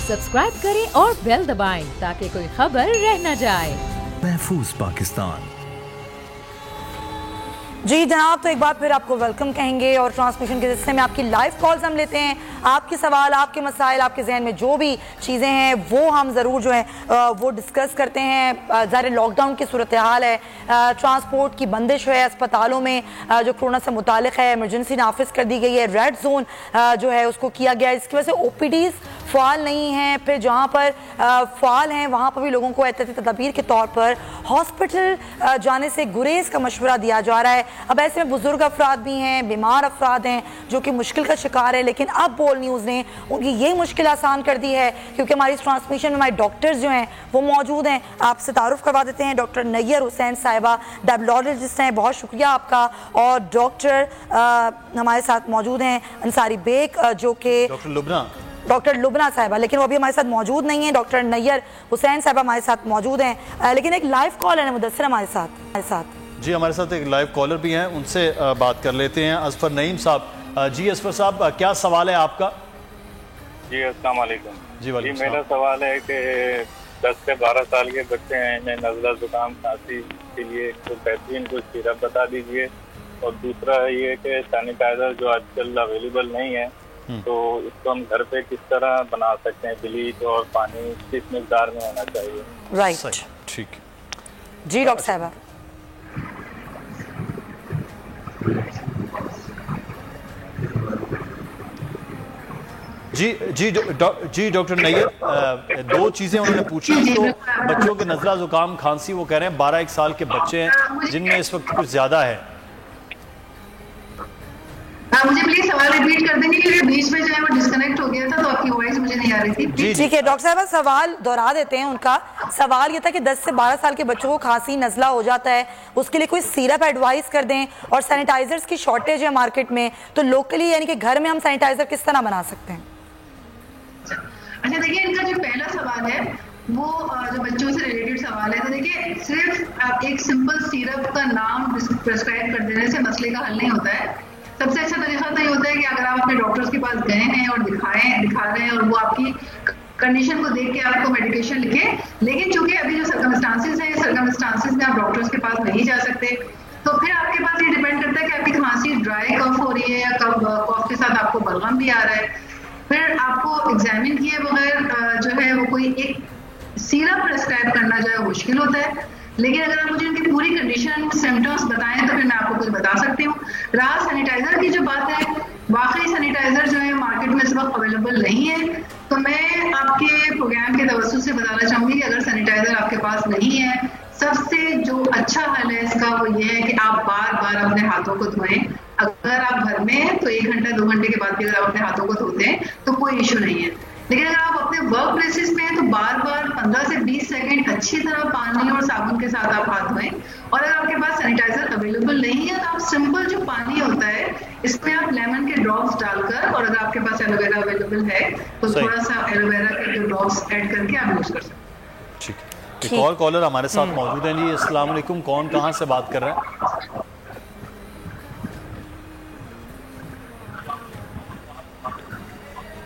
Subscribe करें और bell दबाएं ताकि कोई खबर रह न जाए। महफूज पाकिस्तान। जी जनाब, तो एक बार फिर आपको वेलकम कहेंगे और ट्रांसमिशन के हिस्से में आपकी लाइव कॉल्स हम लेते हैं। आपके सवाल, आपके मसाइल, आपके जहन में जो भी चीज़ें हैं वो हम ज़रूर जो है वो डिस्कस करते हैं। ज़ाहिर लॉकडाउन की सूरत हाल है, ट्रांसपोर्ट की बंदिश है, अस्पतालों में जो कोरोना से मुतालिक है इमरजेंसी नाफिज कर दी गई है, रेड जोन जो है उसको किया गया है। इसकी वजह से OPDs फ़ाल नहीं हैं, फिर जहाँ पर फ़ाल हैं वहाँ पर भी लोगों को एहतियाती तदबीर के तौर पर हॉस्पिटल जाने से गुरेज का मशवरा दिया जा रहा है। अब ऐसे में बुजुर्ग अफराद भी हैं, बीमार अफराद हैं जो कि मुश्किल का शिकार है, लेकिन अब बोल न्यूज़ ने उनकी यही मुश्किल आसान कर दी है क्योंकि हमारी इस ट्रांसमिशन में हमारे डॉक्टर्स जो हैं वो मौजूद हैं। आपसे तारुफ करवा देते हैं, डॉक्टर नैयर हुसैन साहिबा डायबिटोलॉजिस्ट हैं, बहुत शुक्रिया आपका। और डॉक्टर हमारे साथ मौजूद हैं अंसारी बेग जो कि डॉक्टर लुबना साहिबा, लेकिन वो अभी हमारे साथ मौजूद नहीं है। डॉक्टर नैयर हुसैन साहिबा हमारे साथ मौजूद हैं, लेकिन एक लाइव कॉल है मुदस्सिर हमारे साथ। जी हमारे साथ एक लाइव कॉलर भी हैं, उनसे बात कर लेते हैं। असफर नईम साहब। जी असफर साहब, क्या सवाल है आपका? जी अस्सलाम वालेकुम। जी मेरा सवाल है कि 10 से 12 साल के बच्चे हैं, इन्हें नज़ला जुकाम खांसी के लिए तो बेहतरीन कुछ सिरप बता दीजिए। और दूसरा ये कि सैनिटाइजर जो आजकल अवेलेबल नहीं है तो इसको हम घर पे किस तरह बना सकते हैं, ब्लीच और पानी किस मिकदार में होना चाहिए? राइट, ठीक जी डॉक्टर साहब। जी डॉक्टर नैयर, दो चीजें उन्होंने पूछी। तो बच्चों के नज़ला जुकाम खांसी वो कह रहे हैं 12-1 साल के बच्चे हैं जिनमें इस वक्त कुछ ज्यादा है। मुझे प्लीज सवाल रिपीट कर देंगे क्योंकि बीच में जो है वो डिस्कनेक्ट हो गया था तो आपकी वॉइस मुझे नहीं आ रही थी। ठीक है डॉक्टर साहब, सवाल दोहरा देते हैं। उनका सवाल ये था कि 10 से 12 साल के बच्चों को खांसी नज़ला हो जाता है, उसके लिए कोई सिरप एडवाइस कर दें। और सैनिटाइजर्स की शॉर्टेज है मार्केट में, तो लोकली यानी कि घर में हम सैनिटाइजर किस तरह बना सकते हैं? अच्छा देखिए, इनका जो पहला सवाल है वो जो बच्चों से रिलेटेड सवाल है, तो देखिए सिर्फ आप एक सिंपल सिरप का नाम प्रिस्क्राइब कर देने से मसले का हल नहीं होता है। सबसे अच्छा तरीका तो ये होता है कि अगर आप अपने डॉक्टर्स के पास गए हैं और दिखा रहे हैं और वो आपकी कंडीशन को देख के आपको मेडिकेशन लिखे, लेकिन चूंकि अभी जो सर्कमस्टांसेस हैं, सर्कमस्टांसेस में आप डॉक्टर्स के पास नहीं जा सकते, तो फिर आपके पास ये डिपेंड करता है कि आपकी खांसी ड्राई कफ हो रही है या कफ के साथ आपको बलगम भी आ रहा है। फिर आपको एग्जामिन किए बगैर जो है वो कोई एक सिरप प्रिस्क्राइब करना जो है मुश्किल होता है। लेकिन अगर आप मुझे उनकी पूरी कंडीशन सिम्टम्स बताएं तो फिर मैं आपको कुछ बता सकती हूँ। रहा सैनिटाइजर की जो बात है, वाकई सैनिटाइजर जो है मार्केट में इस वक्त अवेलेबल नहीं है, तो मैं आपके प्रोग्राम के तवज्जुह से बताना चाहूंगी कि अगर सैनिटाइजर आपके पास नहीं है, सबसे जो अच्छा हल है इसका वो ये है कि आप बार बार अपने हाथों को धोएं। अगर आप घर में हैं तो 1 घंटा 2 घंटे के बाद भी अगर आप अपने हाथों को धोते हैं तो कोई इशू नहीं है, लेकिन अगर आप अपने वर्क प्लेसेस में हैं तो बार बार 15 से 20 सेकंड अच्छी तरह पानी और साबुन के साथ आप हाथ धोएं। और अगर आपके पास सैनिटाइजर अवेलेबल नहीं है तो आप सिंपल जो पानी होता है इसमें आप लेमन के ड्रॉप्स डालकर, और अगर आपके पास एलोवेरा अवेलेबल है तो थोड़ा सा एलोवेरा के जो ड्रॉप्स ऐड करके आप यूज कर सकते हैं। ठीक। एक और कॉलर हमारे साथ मौजूद है। जी अस्सलाम वालेकुम, कौन कहाँ से बात कर रहा है?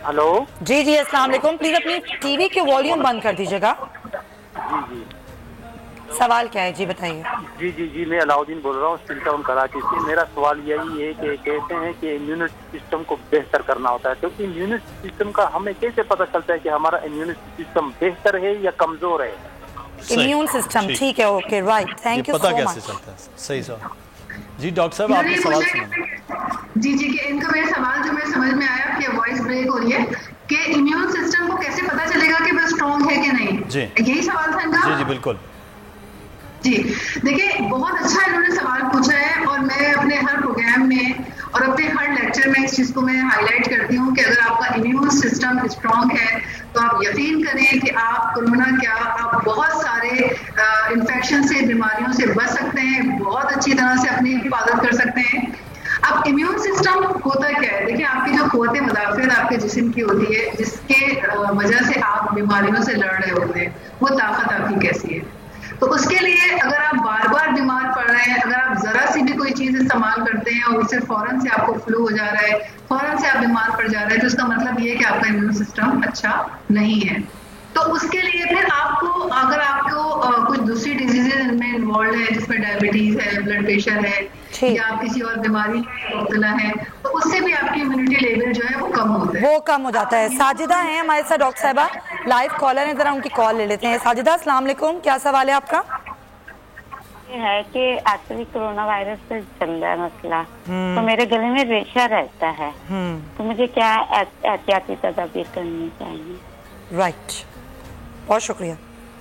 हेलो। जी अस्सलाम वालेकुम, प्लीज अपनी टीवी के वॉल्यूम बंद कर दीजिएगा। जी सवाल क्या है जी बताइए। जी मैं अलाउद्दीन बोल रहा हूँ सिटी टाउन कराची से। मेरा सवाल यही है कि कहते हैं कि इम्यूनिटी सिस्टम को बेहतर करना होता है, तो इम्यूनिटी सिस्टम का हमें कैसे पता चलता है कि हमारा इम्यूनिटी सिस्टम बेहतर है या कमजोर है? इम्यून सिस्टम, ठीक है, okay, right, thank you so much. पता कैसे चलता है? सही सवाल। जी डॉक्टर साहब, आपने सवाल सुना? जी कि इनका मेरा सवाल जो मेरे समझ में आया कि वॉइस ब्रेक हो रही है कि इम्यून सिस्टम को कैसे पता चलेगा कि वो स्ट्रॉन्ग है कि नहीं, यही सवाल था इनका? जी बिल्कुल। जी देखिए, बहुत अच्छा इन्होंने सवाल पूछा है और मैं अपने हर प्रोग्राम में और अपने हर लेक्चर में इस चीज को मैं हाईलाइट करती हूँ कि अगर आपका इम्यून सिस्टम स्ट्रॉन्ग है तो आप यकीन करें कि आप कोरोना क्या, आप बहुत सारे इन्फेक्शन से, बीमारियों से बच सकते हैं, बहुत अच्छी तरह से अपनी हिफाजत कर सकते हैं। अब इम्यून सिस्टम होता क्या है? देखिए, आपकी जो क़ुव्वत मुदाफ़ियत आपके जिस्म की होती है, जिसके वजह से आप बीमारियों से लड़ रहे होते हैं, वो ताकत आपकी कैसी है? तो उसके लिए अगर आप बार बार बीमार पड़ रहे रहे हैं, अगर आप जरा सी भी कोई चीज इस्तेमाल करते हैं और उससे फौरन से आपको फ्लू हो जा रहा है, फौरन से आप बीमार पड़ जा रहे हैं, तो उसका मतलब ये है कि आपका इम्यून सिस्टम अच्छा नहीं है। तो उसके लिए फिर आपको, अगर आपको कुछ दूसरी डिजीजेज इनमें इन्वॉल्व है, जिसमें डायबिटीज है, ब्लड प्रेशर है, या आप किसी और बीमारी में मुब्तला है, तो उससे भी आपकी इम्यूनिटी लेवल जो है वो कम होता है, वो कम हो जाता है। साजिदा है हमारे साथ, डॉक्टर साहिबा लाइव कॉलर है, जरा उनकी कॉल ले लेते हैं। साजिदा, अस्सलाम वालेकुम, क्या सवाल है आपका? ये है कि एक्चुअली कोरोना वायरस से चल रहा है मसला, तो मेरे गले में रेशा रहता है, तो मुझे क्या एहतियाती तदाबीर करनी चाहिए? राइट, बहुत शुक्रिया।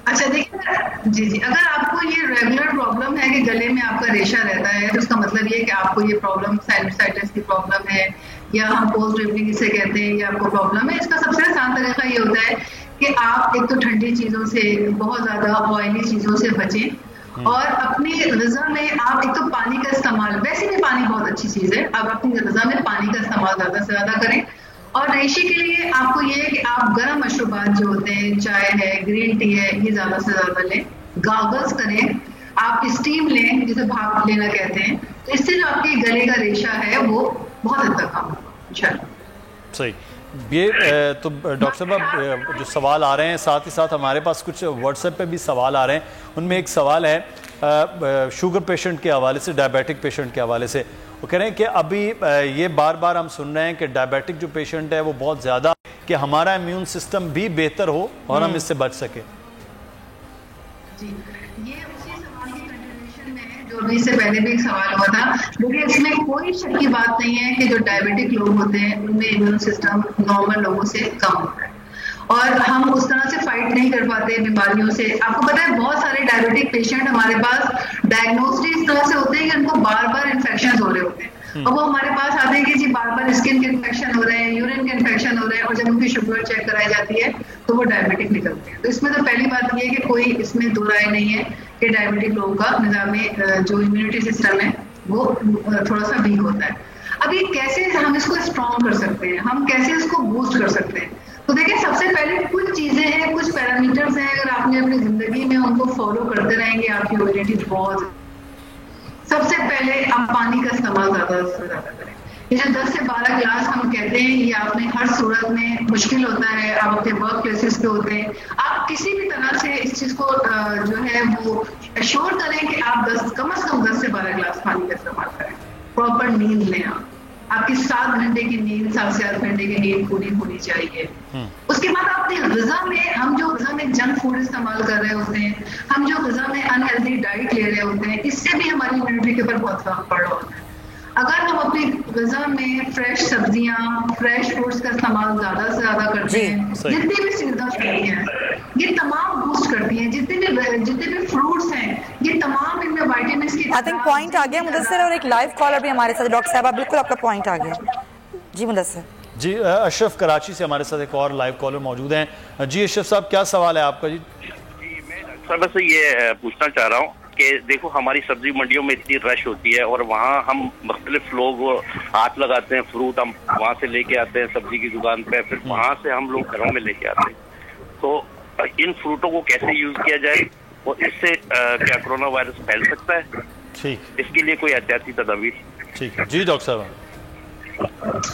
अच्छा देखिए जी, अगर आपको ये रेगुलर प्रॉब्लम है कि गले में आपका रेशा रहता है, तो उसका मतलब ये है कि आपको ये प्रॉब्लम साइनसाइटिस की प्रॉब्लम है, या हम पोस्ट ड्रिपलिंग इसे कहते हैं, ये आपको प्रॉब्लम है। इसका सबसे आसान तरीका ये होता है कि आप एक तो ठंडी चीजों से, बहुत ज्यादा ऑयली चीजों से बचें, और अपनी ग़िज़ा में आप एक तो पानी का इस्तेमाल, वैसे भी पानी बहुत अच्छी चीज है, आप अपनी ग़िज़ा में पानी का इस्तेमाल ज्यादा से ज्यादा करें। और रेशे के लिए आपको ये है कि आप गर्म मशरूबात जो होते हैं, चाय है, ग्रीन टी है, ये ज्यादा से ज्यादा लें। गागल्स करें, आप स्टीम लें, जिसे भाप लेना कहते हैं, तो इससे जो आपके गले का रेशा है वो बहुत हद तक कम होगा। सही। ये तो डॉक्टर साहब जो सवाल आ रहे हैं, साथ ही साथ हमारे पास कुछ व्हाट्सएप पे भी सवाल आ रहे हैं। उनमें एक सवाल है शुगर पेशेंट के हवाले से, डायबिटिक पेशेंट के हवाले से। वो कह रहे हैं कि अभी ये बार बार हम सुन रहे हैं कि डायबिटिक जो पेशेंट है वो बहुत ज़्यादा, कि हमारा इम्यून सिस्टम भी बेहतर हो और हम इससे बच सके। जी, ये उसी सवाल की कंटिन्यूएशन में है जो अभी इससे पहले भी एक सवाल हुआ था। देखिए, इसमें कोई शक की बात नहीं है कि जो डायबिटिक लोग होते हैं उनमें इम्यून सिस्टम नॉर्मल लोगों से कम होता है, और हम उस तरह से फाइट नहीं कर पाते बीमारियों से। आपको पता है, बहुत सारे डायबिटिक पेशेंट हमारे पास डायग्नोस्ड इस तरह से होते हैं कि उनको बार बार इन्फेक्शन हो रहे होते हैं, और वो हमारे पास आते हैं कि जी बार बार स्किन के इन्फेक्शन हो रहे हैं, यूरिन के इन्फेक्शन हो रहे हैं, और जब उनकी शुगर चेक कराई जाती है तो वो डायबिटिक निकलते हैं। तो इसमें तो पहली बात ये है कि कोई इसमें दो राय नहीं है कि डायबिटिक लोगों का निज़ाम जो इम्यूनिटी सिस्टम है वो थोड़ा सा वीक होता है। अब ये कैसे हम इसको स्ट्रॉन्ग कर सकते हैं, हम कैसे इसको बूस्ट कर सकते हैं? तो देखिए, सबसे पहले कुछ चीजें हैं, कुछ पैरामीटर्स हैं, अगर आपने अपनी जिंदगी में उनको फॉलो करते रहेंगे, आपकी इम्यूनिटी बहुत। सबसे पहले आप पानी का इस्तेमाल ज्यादा से ज्यादा करें। ये जो 10 से 12 गिलास हम कहते हैं, ये आपने हर सूरत में मुश्किल होता है, आप अपने वर्क प्लेसेस पे होते हैं, आप किसी भी तरह से इस चीज को जो है वो एश्योर करें कि आप कम से कम 10 से 12 गिलास पानी का इस्तेमाल करें। प्रॉपर नींद लें, आपकी 7 घंटे की नींद, 7 से 8 घंटे की नींद पूरी होनी चाहिए। उसके बाद अपनी ग़िज़ा में, हम जो ग़िज़ा में जंक फूड इस्तेमाल कर रहे होते हैं, हम जो ग़िज़ा में अनहेल्दी डाइट ले रहे होते हैं, इससे भी हमारी इम्यूनिटी के ऊपर बहुत फर्क पड़ रहा होता है। अगर हम अपनी ग़िज़ा में फ्रेश सब्जियां, फ्रेश फ्रूट्स का इस्तेमाल ज्यादा से ज्यादा करते हैं, जितनी भी सीधा सब्जियां हैं ये तमाम बूस्ट करती हैं, जितने भी फ्रूट्स हैं ये तमाम इनमें विटामिन्स की। आई थिंक पॉइंट आ गया मुदस्सिर, और एक लाइव कॉलर भी हमारे साथ। डॉक्टर साहब, बिल्कुल आपका पॉइंट आ गया जी। मुदस्सिर जी, अशरफ कराची से हमारे साथ एक और लाइव कॉलर मौजूद हैं। जी अशरफ साहब, क्या सवाल है आपका? जी मैं डॉक्टर साहब से ये पूछना चाह रहा हूँ कि देखो, हमारी सब्जी मंडियों में इतनी रश होती है, और वहाँ हम मुख्तलिफ लोग हाथ लगाते हैं, फ्रूट हम वहाँ से लेके आते हैं सब्जी की दुकान पे, फिर वहाँ से हम लोग घरों में लेके आते हैं। तो इन फ्रूटों को कैसे यूज किया जाए, और इससे क्या कोरोना वायरस फैल सकता है? ठीक, इसके लिए कोई एहतियाती तदाबीर? ठीक है जी डॉक्टर साहब।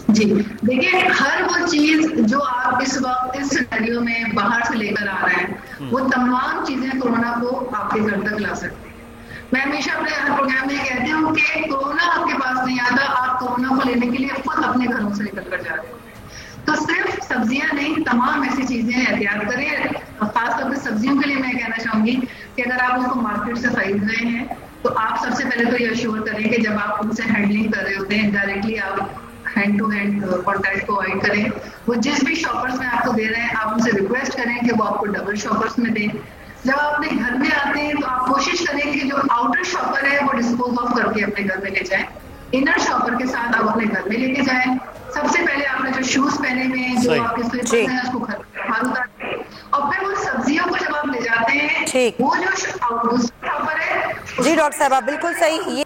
जी देखिए, हर वो चीज जो आप इस वक्त इस सिनेरियो में बाहर से लेकर आ रहे हैं, वो तमाम चीजें कोरोना को आपके घर तक ला सकती है। मैं हमेशा अपने प्रोग्राम में कहती हूँ कि कोरोना आपके पास नहीं आता, आप कोरोना को लेने के लिए खुद अपने घरों से निकल कर जा रहे हो। तो सिर्फ सब्जियां नहीं, तमाम ऐसी चीजें एहतियात करें। खासतौर पर सब्जियों के लिए मैं कहना चाहूंगी कि अगर आप उसको मार्केट से खरीद रहे हैं, तो आप सबसे पहले तो ये अश्योर करें कि जब आप उनसे हैंडलिंग कर रहे होते हैं, डायरेक्टली आप हैंड टू हैंड कॉन्टैक्ट को अवॉइड करें। वो जिस भी शॉपर्स में आपको दे रहे हैं, आप उनसे रिक्वेस्ट करें कि वो आपको डबल शॉपर्स में दें। जब आप अपने घर में आते हैं तो आप कोशिश करें कि जो आउटर शॉपर है वो डिस्पोज ऑफ करके अपने घर में ले जाएं, इनर शॉपर के साथ आप अपने घर में लेके जाएं। सबसे पहले आपने जो शूज पहने हुए हैं, जो आपके स्लीपर्स हैं, उसको बाहर उतारें, और फिर वो सब्जियों को जब आप ले जाते हैं, वो जो शॉपर है। जी डॉक्टर साहब, आप बिल्कुल सही।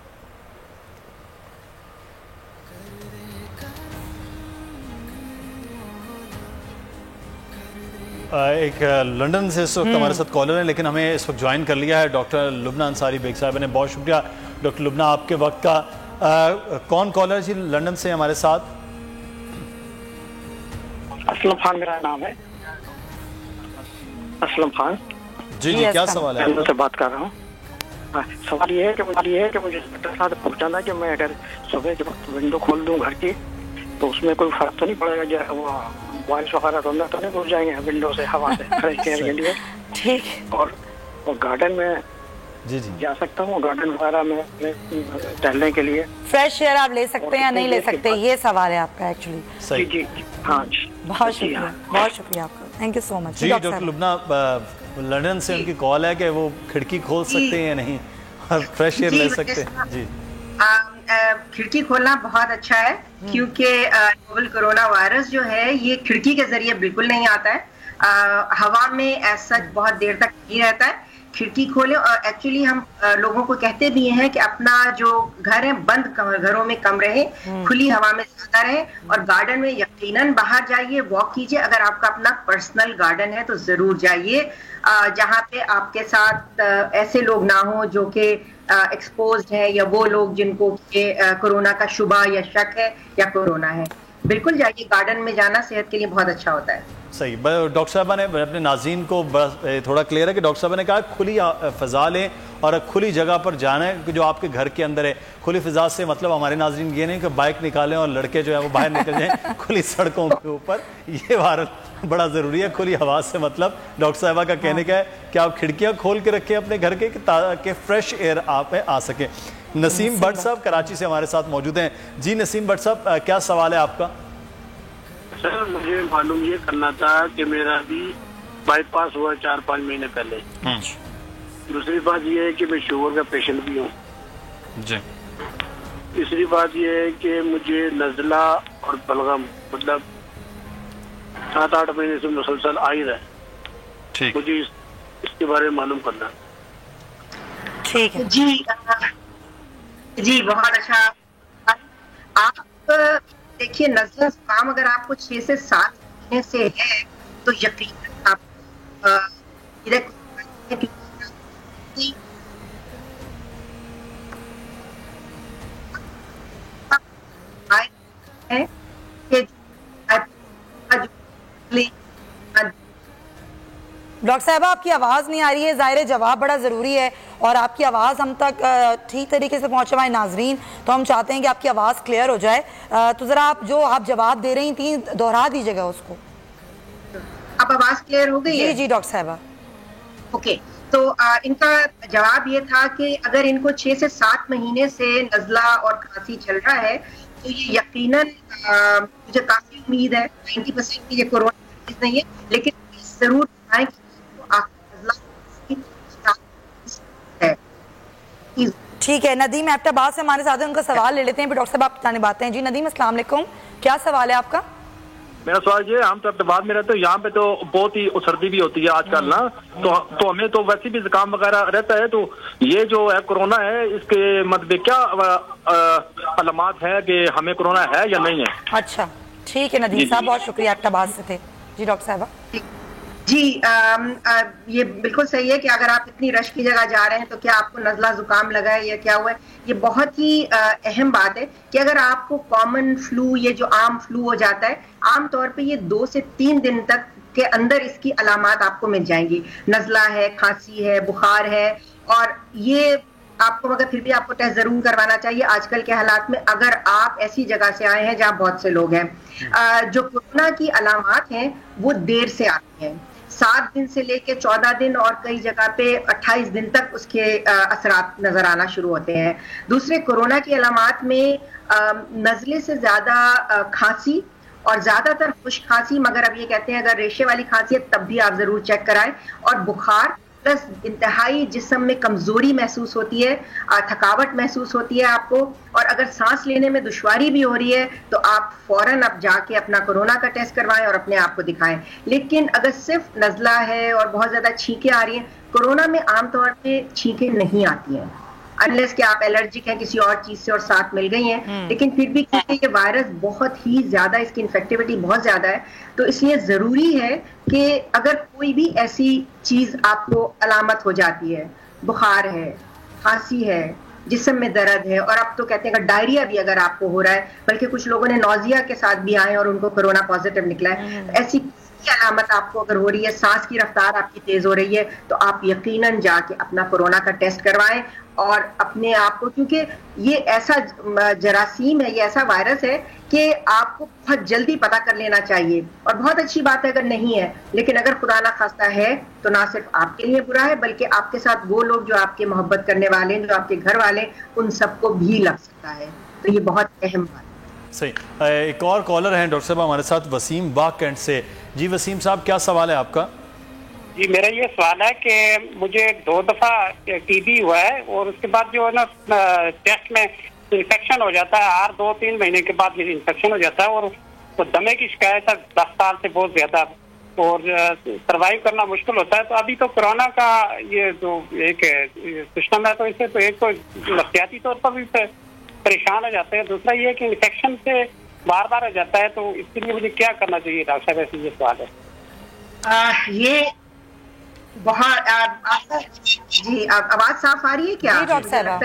एक लंदन से इस वक्त हमारे साथ कॉलर है, लेकिन हमें इस वक्त ज्वाइन कर लिया है डॉक्टर लुबना अंसारी बेग साहब ने। बहुत शुक्रिया डॉक्टर लुबना, आपके वक्त का कौन कॉलर जी लंदन से हमारे साथ? असलम खान मेरा नाम है, असलम खान। जी जी, क्या सवाल है? मैं से बात कर रहा हूँ। सवाल ये है कि मुझे डॉक्टर साहब पूछना कि मैं अगर सुबह जब विंडो खोल दूँ घर की तो उसमें कोई फर्क तो नहीं पड़ेगा? जो वो बारिश वगैरह तो नहीं घुस जाएंगे विंडो से, हवा से फ्रेश एयर के लिए? ठीक। और गार्डन में जी जी जा सकता हूँ, गार्डन वगैरह में टहलने के लिए? फ्रेश एयर आप ले सकते हैं या नहीं ले सकते, ये सवाल है आपका एक्चुअली। जी जी हाँ जी, बहुत शुक्रिया, बहुत शुक्रिया आपका, थैंक यू सो मच। जी डॉक्टर लुबना, लंदन से उनकी कॉल है कि वो खिड़की खोल सकते हैं या नहीं और फ्रेश एयर ले सकते हैं? जी, खिड़की खोलना बहुत अच्छा है क्योंकि नोवेल कोरोना वायरस जो है ये खिड़की के जरिए बिल्कुल नहीं आता है, हवा में ऐसा बहुत देर तक नहीं रहता है। खिड़की खोलें, और एक्चुअली हम लोगों को कहते भी हैं कि अपना जो घर है बंद घरों में कम रहे, खुली हवा में ज्यादा रहे, और गार्डन में यकीनन बाहर जाइए, वॉक कीजिए। अगर आपका अपना पर्सनल गार्डन है तो जरूर जाइए जहाँ पे आपके साथ ऐसे लोग ना हो जो कि एक्सपोज्ड है, या वो लोग जिनको कोरोना का शुबा या शक है या कोरोना है। बिल्कुल जाइए, गार्डन में जाना सेहत के लिए बहुत अच्छा होता है। सही। डॉक्टर साहबा ने अपने नाज़रीन को थोड़ा क्लियर है कि डॉक्टर साहबा ने कहा खुली फ़ज़ा लें और खुली जगह पर जाना है जो आपके घर के अंदर है। खुली फ़ज़ा से मतलब हमारे नाज़रीन ये नहीं कि बाइक निकालें और लड़के जो है वो बाहर निकल जाएं खुली सड़कों के ऊपर, ये वायरल बड़ा ज़रूरी है। खुली हवा से मतलब डॉक्टर साहबा का कहने का है कि आप खिड़कियाँ खोल के रखें अपने घर के ताकि फ्रेश एयर आप में आ सके। नसीम भट्ट साहब कराची से हमारे साथ मौजूद हैं। जी नसीम भट्ट साहब, क्या सवाल है आपका? सर मुझे मालूम ये करना था कि मेरा भी बाईपास हुआ 4-5 महीने पहले। दूसरी बात ये है कि मैं शुगर का पेशेंट भी हूँ जी। तीसरी बात ये है कि मुझे नज़ला और बलगम मतलब 7-8 महीने से मुसलसल आ ही रहा है। ठीक, मुझे इसके बारे में मालूम करना। ठीक है जी, जी बहुत अच्छा। आप देखिए, नज़ला जुकाम अगर आपको 6 से 7 महीने से है तो यकीनन आप डॉक्टर साहबा आपकी आवाज़ नहीं आ रही है, ज़ाहिर जवाब बड़ा ज़रूरी है और आपकी आवाज़ हम तक ठीक तरीके से पहुँचे हमारे नाजरीन, तो हम चाहते हैं कि आपकी आवाज़ क्लियर हो जाए। तो ज़रा आप जो आप जवाब दे रही थी दोहरा दीजिएगा उसको। अब आवाज़ क्लियर हो गई है? जी डॉक्टर साहबा। ओके, तो इनका जवाब ये था कि अगर इनको 6 से 7 महीने से नज़ला और खांसी चल रहा है तो ये यकीनन मुझे काफ़ी उम्मीद है 90% की ये कोरोना नहीं है, लेकिन ज़रूर बताएं कि ठीक है। नदीम एबटाबाद से हमारे साथ हैं, उनका सवाल ले लेते हैं, डॉक्टर साहब आप जाने बातें हैं। जी नदीम, अस्सलाम वालेकुम, क्या सवाल है आपका? मेरा सवाल ये, हम तो एबटाबाद में रहते हैं, यहाँ पे तो बहुत ही सर्दी भी होती है आजकल ना, तो हमें तो वैसे भी जुकाम वगैरह रहता है, तो ये जो है कोरोना है इसके मतलब क्या अलामत है कि हमें कोरोना है या नहीं है? अच्छा ठीक है नदीम साहब, बहुत शुक्रिया, एबटाबाद से थे। जी डॉक्टर साहबा। जी ये बिल्कुल सही है कि अगर आप इतनी रश की जगह जा रहे हैं तो क्या आपको नज़ला जुकाम लगा है या क्या हुआ है। ये बहुत ही अहम बात है कि अगर आपको कॉमन फ्लू, ये जो आम फ्लू हो जाता है, आम तौर पे ये 2 से 3 दिन तक के अंदर इसकी अलामात आपको मिल जाएंगी। नज़ला है, खांसी है, बुखार है, और ये आपको मगर फिर भी आपको टेस्ट जरूर करवाना चाहिए आजकल के हालात में, अगर आप ऐसी जगह से आए हैं जहाँ बहुत से लोग हैं। जो कोरोना की अलामात हैं वो देर से आती हैं, 7 दिन से लेके 14 दिन और कई जगह पे 28 दिन तक उसके असरात नजर आना शुरू होते हैं। दूसरे कोरोना की अलामात में नज़ले से ज्यादा खांसी और ज्यादातर खुश्क खांसी, मगर अब ये कहते हैं अगर रेशे वाली खांसी है तब भी आप जरूर चेक कराएं, और बुखार प्लस इंतहाई जिस्म में कमजोरी महसूस होती है, थकावट महसूस होती है आपको, और अगर सांस लेने में दुश्वारी भी हो रही है तो आप फौरन अब जाके अपना कोरोना का टेस्ट करवाएं और अपने आप को दिखाएं। लेकिन अगर सिर्फ नज़ला है और बहुत ज्यादा छींकें आ रही हैं, कोरोना में आमतौर पे छींकें नहीं आती हैं अनलेस कि आप एलर्जिक हैं किसी और चीज से और साथ मिल गई हैं, लेकिन फिर भी क्योंकि ये वायरस बहुत ही ज्यादा, इसकी इन्फेक्टिविटी बहुत ज्यादा है, तो इसलिए जरूरी है कि अगर कोई भी ऐसी चीज आपको अलामत हो जाती है, बुखार है, खांसी है, जिस्म में दर्द है, और अब तो कहते हैं कि डायरिया भी अगर आपको हो रहा है, बल्कि कुछ लोगों ने नौजिया के साथ भी आए और उनको कोरोना पॉजिटिव निकला है, ऐसी अलामत आपको अगर हो रही है, सांस की रफ्तार आपकी तेज हो रही है, तो आप यकीनन जाके अपना कोरोना का टेस्ट करवाएं और अपने आप को, क्योंकि ये ऐसा जरासीम है, ये ऐसा वायरस है कि आपको बहुत जल्दी पता कर लेना चाहिए। और बहुत अच्छी बात है अगर नहीं है, लेकिन अगर खुदा ना खास्ता है तो ना सिर्फ आपके लिए बुरा है, बल्कि आपके साथ वो लोग जो आपके मोहब्बत करने वाले हैं, जो आपके घर वाले, उन सबको भी लग सकता है। तो ये बहुत अहम बात है। सही। एक और कॉलर हैं डॉक्टर साहब हमारे साथ, वसीम बाग कैंट से। जी वसीम साहब, क्या सवाल है आपका? जी मेरा ये सवाल है कि मुझे 2 दफा टीबी हुआ है और उसके बाद जो है ना टेस्ट में इन्फेक्शन हो जाता है, हर 2-3 महीने के बाद मेरी इन्फेक्शन हो जाता है और तो दमे की शिकायत है 10 साल से बहुत ज्यादा, और सर्वाइव करना मुश्किल होता है। तो अभी तो कोरोना का ये जो एक सिस्टम है, तो इससे तो एक तो नफ्सियाती तौर पर भी परेशान हो जाते हैं, दूसरा ये कि इन्फेक्शन से बार बार हो जाता है, तो इसके लिए मुझे क्या करना चाहिए डॉक्टर साहब? ऐसे ये सवाल है। ये बहुत आपका जी आवाज साफ आ रही है क्या? जी डॉक्टर साहब।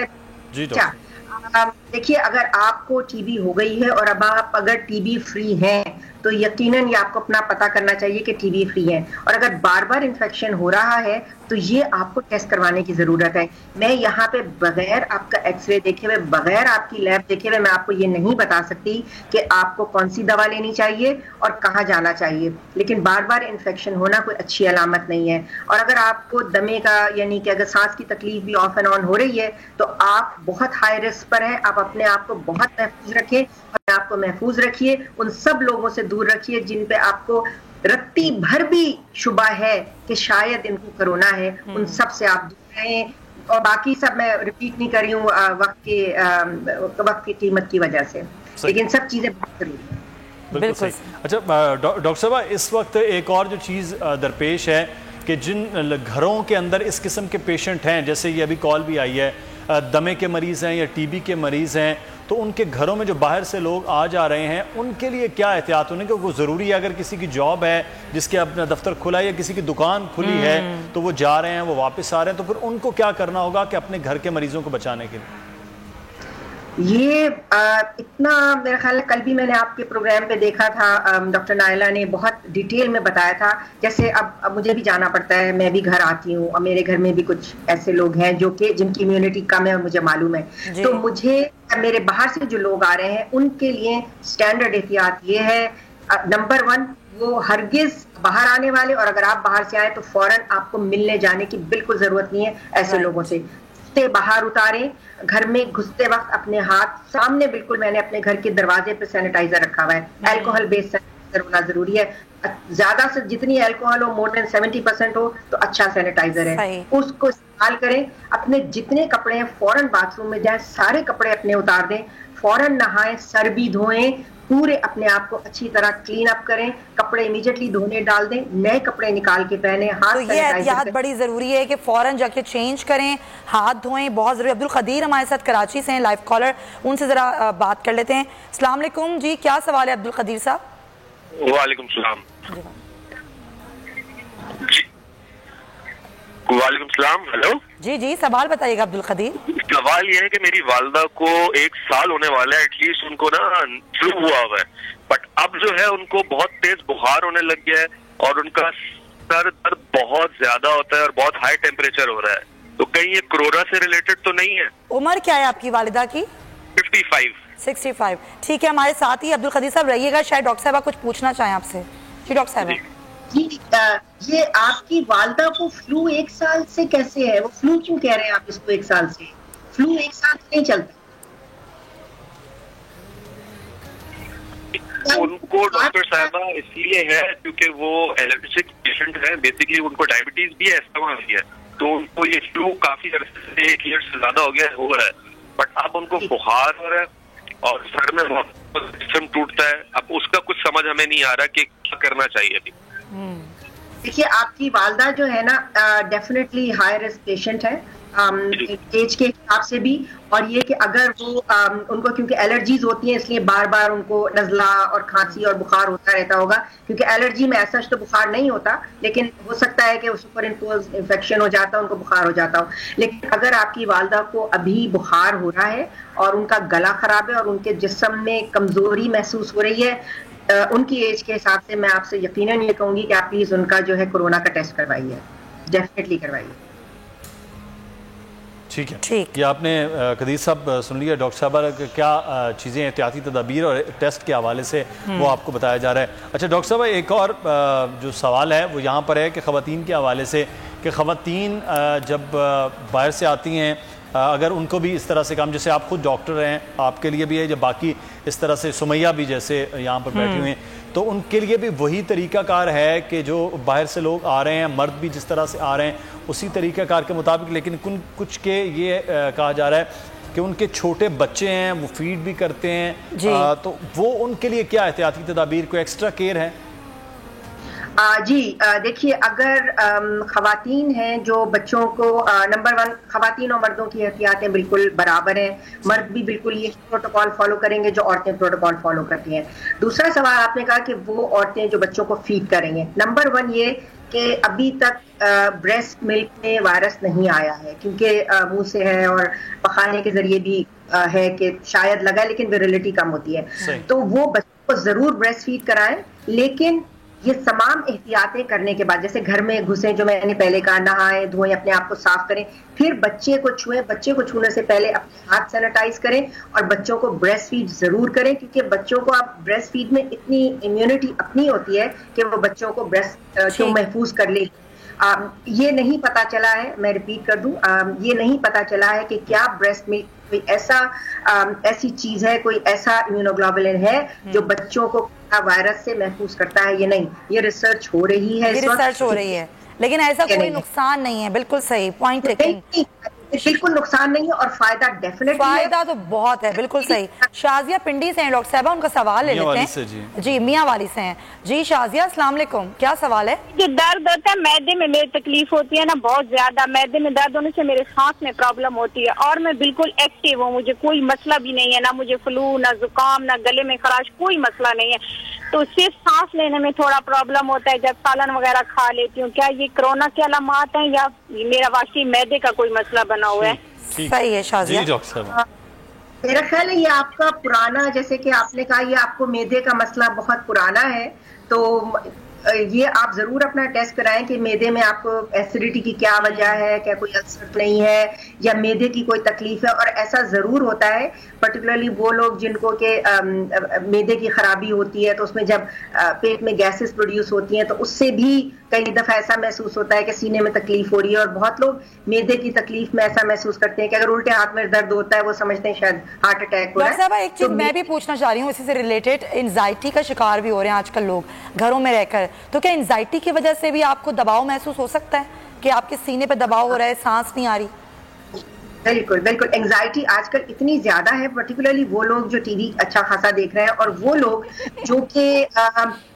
जी डॉक्टर, देखिए, अगर आपको टीबी हो गई है और अब आप अगर टीबी फ्री हैं, तो यकीनन ये आपको अपना पता करना चाहिए कि टीबी फ्री है। और अगर बार बार इन्फेक्शन हो रहा है तो ये आपको टेस्ट करवाने की जरूरत है। मैं यहाँ पे बगैर आपका एक्सरे देखे हुए, बगैर आपकी लैब देखे हुए, मैं आपको ये नहीं बता सकती कि आपको कौन सी दवा लेनी चाहिए और कहाँ जाना चाहिए। लेकिन बार बार इन्फेक्शन होना कोई अच्छी अलामत नहीं है। और अगर आपको दमे का, यानी कि अगर सांस की तकलीफ भी ऑफ एंड ऑन हो रही है, तो आप बहुत हाई रिस्क पर हैं। आप अपने आप को बहुत महफूज रखें, अपने आप को महफूज रखिए, उन सब लोगों से दूर रखिए जिन पे आपको रत्ती भर भी शुबा है कि शायद इनको कोरोना है, उन सब से आप दूर रहें। और बाकी सब मैं रिपीट नहीं कर रही हूँ वक्त की कीमत की वजह से, लेकिन सब चीजें बहुत जरूरी है। बिल्कुल सही। अच्छा डॉक्टर साहब, इस वक्त एक और जो चीज़ दरपेश है कि जिन घरों के अंदर इस किस्म के पेशेंट हैं, जैसे ये अभी कॉल भी आई है, दमे के मरीज़ हैं या टीबी के मरीज़ हैं, तो उनके घरों में जो बाहर से लोग आ जा रहे हैं, उनके लिए क्या एहतियात होने की वो ज़रूरी है? अगर किसी की जॉब है, जिसके अपना दफ्तर खुला है, या किसी की दुकान खुली है, तो वो जा रहे हैं, वो वापस आ रहे हैं, तो फिर उनको क्या करना होगा कि अपने घर के मरीजों को बचाने के लिए? ये इतना मेरा ख्याल है, कल भी मैंने आपके प्रोग्राम पे देखा था, डॉक्टर नायला ने बहुत डिटेल में बताया था। जैसे अब मुझे भी जाना पड़ता है, मैं भी घर आती हूँ और मेरे घर में भी कुछ ऐसे लोग हैं जो कि जिनकी इम्यूनिटी कम है और मुझे मालूम है, तो मुझे मेरे बाहर से जो लोग आ रहे हैं उनके लिए स्टैंडर्ड एहतियात ये है, नंबर 1, वो हरगिज बाहर आने वाले, और अगर आप बाहर से आए तो फौरन आपको मिलने जाने की बिल्कुल जरूरत नहीं है ऐसे लोगों से। बाहर उतारें, घर में घुसते वक्त अपने हाथ सामने, बिल्कुल मैंने अपने घर के दरवाजे पे सैनिटाइजर रखा हुआ है, अल्कोहल बेस्ड सैनिटाइजर होना जरूरी है। ज्यादा से जितनी अल्कोहल हो, मोर देन 70% हो, तो अच्छा सैनिटाइजर है, उसको इस्तेमाल करें। अपने जितने कपड़े हैं फौरन बाथरूम में जाएं, सारे कपड़े अपने उतार दें, फौरन नहाएं, सर भी धोएं, पूरे अपने आप को अच्छी तरह क्लीन अप करें, कपड़े इमीडिएटली धोने डाल दें, नए कपड़े निकाल के पहने, हाथ। तो ये एहतियात बड़ी जरूरी है कि फौरन जाके चेंज करें, हाथ धोएं, बहुत जरूरी। अब्दुल कदीर हमारे साथ कराची से हैं, लाइव कॉलर, उनसे जरा बात कर लेते हैं। अस्सलाम वालेकुम जी, क्या सवाल है अब्दुल कदीर साहब? वालेकुम सलाम। वालेकुम सलाम। हेलो जी जी, सवाल बताइएगा अब्दुल कदीर। सवाल ये है कि मेरी वालदा को 1 साल होने वाला है, एटलीस्ट उनको ना फ्लू हुआ हुआ है, बट अब जो है उनको बहुत तेज बुखार होने लग गया है और उनका सर दर्द बहुत ज्यादा होता है और बहुत हाई टेम्परेचर हो रहा है। तो कहीं ये कोरोना से रिलेटेड तो नहीं है? उम्र क्या है आपकी वालिदा की? 65। ठीक है, हमारे साथ ही अब्दुल कदीर साहब रहिएगा, शायद डॉक्टर साहब कुछ पूछना चाहें आपसे। जी डॉक्टर साहब। ये आपकी वालदा को फ्लू 1 साल से कैसे है? वो फ्लू क्यों कह रहे हैं आप इसको 1 साल से? फ्लू 1 साल से नहीं चलता। उनको डॉक्टर साहबा इसलिए है क्योंकि वो एलर्जिक पेशेंट है, बेसिकली उनको डायबिटीज भी है, अस्थमा भी है, तो उनको ये फ्लू काफी अरसे से 1 ईयर से ज्यादा हो रहा है, बट अब उनको बुखार हो रहा है और सर में बहुत जिस्म टूटता है। अब उसका कुछ समझ हमें नहीं आ रहा कि क्या करना चाहिए अभी। देखिए, आपकी वालदा जो है ना डेफिनेटली हाई रिस्क पेशेंट है, एज के हिसाब से भी, और ये कि अगर वो उनको क्योंकि एलर्जीज होती हैं इसलिए बार बार उनको नज़ला और खांसी और बुखार होता रहता होगा, क्योंकि एलर्जी में ऐसा तो बुखार नहीं होता, लेकिन हो सकता है कि उस पर इन्फेक्शन हो जाता है, उनको बुखार हो जाता हो। लेकिन अगर आपकी वालदा को अभी बुखार हो रहा है और उनका गला खराब है और उनके जिस्म में कमजोरी महसूस हो रही है, उनकी एज के हिसाब से मैं आपसे यकीनन ये कहूंगी कि आप प्लीज उनका जो है कोरोना का टेस्ट करवाइए, डेफिनेटली करवाइए। ठीक है, ठीक। ये आपने कदीर साहब सुन लिया, डॉक्टर साहब क्या चीज़ें एहतियाती तदाबीर और टेस्ट के हवाले से वो आपको बताया जा रहा है। अच्छा डॉक्टर साहब, एक और जो सवाल है वो यहाँ पर है कि ख़वातीन के हवाले से, कि ख़वातीन जब बाहर से आती हैं, अगर उनको भी इस तरह से काम, जैसे आप खुद डॉक्टर हैं, आपके लिए भी है, जब बाकी इस तरह से सुमैया भी जैसे यहाँ पर बैठी हुई हैं, तो उनके लिए भी वही तरीकाकार है कि जो बाहर से लोग आ रहे हैं, मर्द भी जिस तरह से आ रहे हैं उसी तरीकाकार के मुताबिक, लेकिन कुछ के ये कहा जा रहा है कि उनके छोटे बच्चे हैं, वो फीड भी करते हैं, तो वो उनके लिए क्या एहतियाती तदाबीर, कोई एक्स्ट्रा केयर है? देखिए, अगर खवातीन हैं जो बच्चों को, नंबर 1 खवातीन और मर्दों की एहतियातें बिल्कुल बराबर हैं, मर्द भी बिल्कुल ये प्रोटोकॉल फॉलो करेंगे जो औरतें प्रोटोकॉल फॉलो करती हैं। दूसरा सवाल आपने कहा कि वो औरतें जो बच्चों को फीड करेंगे, नंबर 1 ये कि अभी तक ब्रेस्ट मिल्क में वायरस नहीं आया है, क्योंकि मुंह से है और पखाने के जरिए भी है कि शायद लगा, लेकिन विरिलिटी कम होती है, तो वो बच्चों को जरूर ब्रेस्ट फीड कराएं, लेकिन ये तमाम एहतियातें करने के बाद, जैसे घर में घुसे, जो मैंने पहले कहा, नहाएं धोएं, अपने आप को साफ करें, फिर बच्चे को छुएं, बच्चे को छूने से पहले अपने हाथ सैनिटाइज करें और बच्चों को ब्रेस्ट फीड जरूर करें, क्योंकि बच्चों को आप ब्रेस्ट फीड में इतनी इम्यूनिटी अपनी होती है कि वो बच्चों को ब्रेस्ट महफूज कर ले। ये नहीं पता चला है, मैं रिपीट कर दूं, ये नहीं पता चला है कि क्या ब्रेस्ट मिल्क कोई ऐसी चीज है, कोई ऐसा इम्यूनोग्लोबुलिन है जो बच्चों को वायरस से महफूज करता है, ये नहीं, ये रिसर्च हो रही है, रिसर्च हो रही है, लेकिन ऐसा कोई नुकसान नहीं है। बिल्कुल सही पॉइंट टेकिंग, बिल्कुल नुकसान नहीं है और फायदा डेफिनेटली, फायदा तो बहुत है, बिल्कुल सही। शाजिया पिंडी से हैं डॉक्टर साहब, उनका सवाल ले लेते हैं। जी मियाँ वाली से हैं। जी शाजिया, अस्सलाम वालेकुम, क्या सवाल है? जो दर्द होता है मैदे में, मेरी तकलीफ होती है ना बहुत ज्यादा, मैदे में दर्द होने से मेरे सांस में प्रॉब्लम होती है और मैं बिल्कुल एक्टिव हूँ, मुझे कोई मसला भी नहीं है, ना मुझे फ्लू, ना जुकाम, ना गले में खराश, कोई मसला नहीं है, तो सिर्फ सांस लेने में थोड़ा प्रॉब्लम होता है जब सालन वगैरह खा लेती हूँ। क्या ये कोरोना के अलामात हैं या मेरा वाकई मैदे का कोई मसला बना हुआ है? सही है शाजिया। मेरा ख्याल है ये आपका पुराना, जैसे कि आपने कहा, ये आपको मैदे का मसला बहुत पुराना है, तो ये आप जरूर अपना टेस्ट कराएं कि मैदे में आपको एसिडिटी की क्या वजह है, क्या कोई अल्सर नहीं है या मैदे की कोई तकलीफ है। और ऐसा जरूर होता है, पर्टिकुलरली वो लोग जिनको के मैदे की खराबी होती है, तो उसमें जब पेट में गैसेस प्रोड्यूस होती हैं तो उससे भी कई दफा ऐसा महसूस होता है कि सीने में तकलीफ हो रही है, और बहुत लोग मैदे की तकलीफ में ऐसा महसूस करते हैं कि अगर उल्टे हाथ में दर्द होता है वो समझते हैं शायद हार्ट अटैक हो रहा है। डॉक्टर साहब, एक चीज मैं भी पूछना चाह रही हूँ इसी से रिलेटेड, एंजाइटी का शिकार भी हो रहे हैं आजकल लोग घरों में रहकर, तो क्या एंजाइटी की वजह से भी आपको दबाव महसूस हो सकता है कि आपके सीने पे दबाव हो रहा है, सांस नहीं आ रही? बिल्कुल बिल्कुल, एंजाइटी आजकल इतनी ज्यादा है, पर्टिकुलरली वो लोग जो टीवी अच्छा खासा देख रहे हैं और वो लोग जो कि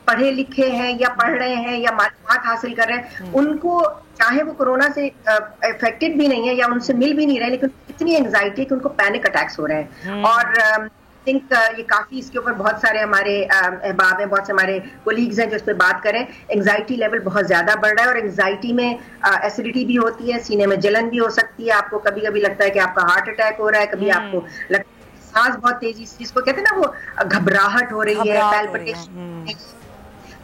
पढ़े लिखे हैं या पढ़ रहे हैं या मालूमात हासिल कर रहे हैं, उनको चाहे वो कोरोना से अफेक्टेड भी नहीं है या उनसे मिल भी नहीं रहे, लेकिन इतनी एंजाइटी है कि उनको पैनिक अटैक्स हो रहे हैं। और थिंक ये काफी, इसके ऊपर बहुत सारे हमारे अहबाब हैं, बहुत से हमारे कोलीग्स हैं जो इस पर बात करें। एंजाइटी लेवल बहुत ज्यादा बढ़ रहा है और एंजाइटी में एसिडिटी भी होती है, सीने में जलन भी हो सकती है, आपको कभी कभी लगता है कि आपका हार्ट अटैक हो रहा है, कभी आपको लगता है सांस बहुत तेजी से, जिसको कहते हैं ना वो घबराहट हो रही है, पैल्पिटेशन,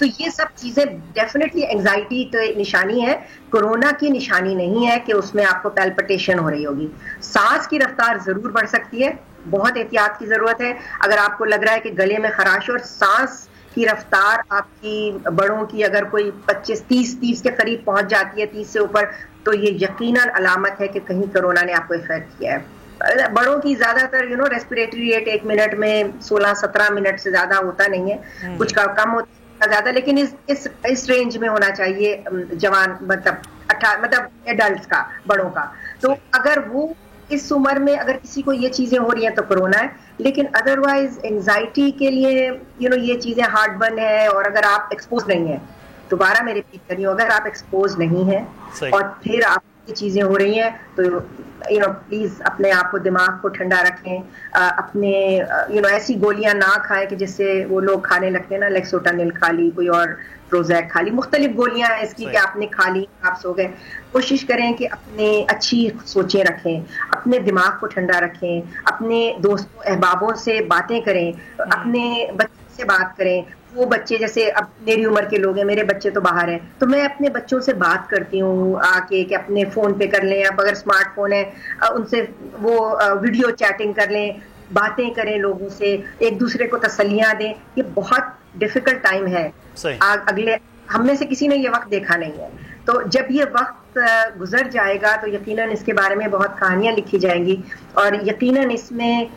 तो ये सब चीजें डेफिनेटली एंजाइटी तो निशानी है, कोरोना की निशानी नहीं है कि उसमें आपको पैल्पिटेशन हो रही होगी। सांस की रफ्तार जरूर बढ़ सकती है, बहुत एहतियात की जरूरत है। अगर आपको लग रहा है कि गले में खराश और सांस की रफ्तार आपकी बड़ों की अगर कोई 25-30 के करीब पहुंच जाती है, 30 से ऊपर, तो ये यकीनन अलामत है कि कहीं कोरोना ने आपको इफेक्ट किया है। बड़ों की ज्यादातर रेस्पिरेटरी रेट 1 मिनट में 16-17 मिनट से ज्यादा होता नहीं है, कुछ का कम होता है ज्यादा, लेकिन इस रेंज में होना चाहिए जवान, मतलब एडल्ट का, बड़ों का। तो अगर वो इस उम्र में अगर किसी को ये चीजें हो रही हैं तो कोरोना है, लेकिन अदरवाइज एंजाइटी के लिए ये चीजें हार्ट बर्न है, और अगर आप एक्सपोज नहीं है, दोबारा मैं रिपीट कर रही हूँ, अगर आप एक्सपोज नहीं है और फिर आप ये चीजें हो रही हैं तो प्लीज अपने आप को, दिमाग को ठंडा रखें, अपने ऐसी गोलियां ना खाएं कि जिससे वो लोग खाने लगते हैं ना, लेक्सोटानिल खा ली, कोई और प्रोजैक खा ली, मुख्तलिफ गोलियां हैं इसकी कि आपने खा ली आप सो गए। कोशिश करें कि अपने अच्छी सोचें रखें, अपने दिमाग को ठंडा रखें, अपने दोस्तों अहबाबों से बातें करें, अपने बच्चों से बात करें। वो बच्चे जैसे अब मेरी उम्र के लोग हैं, मेरे बच्चे तो बाहर हैं, तो मैं अपने बच्चों से बात करती हूँ आके कि अपने फोन पे कर लें, अब अगर स्मार्टफोन है उनसे वो वीडियो चैटिंग कर लें, बातें करें लोगों से, एक दूसरे को तसल्लियां दें। ये बहुत डिफिकल्ट टाइम है, अगले हम में से किसी ने ये वक्त देखा नहीं है, तो जब ये वक्त गुजर जाएगा तो यकीनन इसके बारे में बहुत कहानियां लिखी जाएंगी। और यकीनन इसमें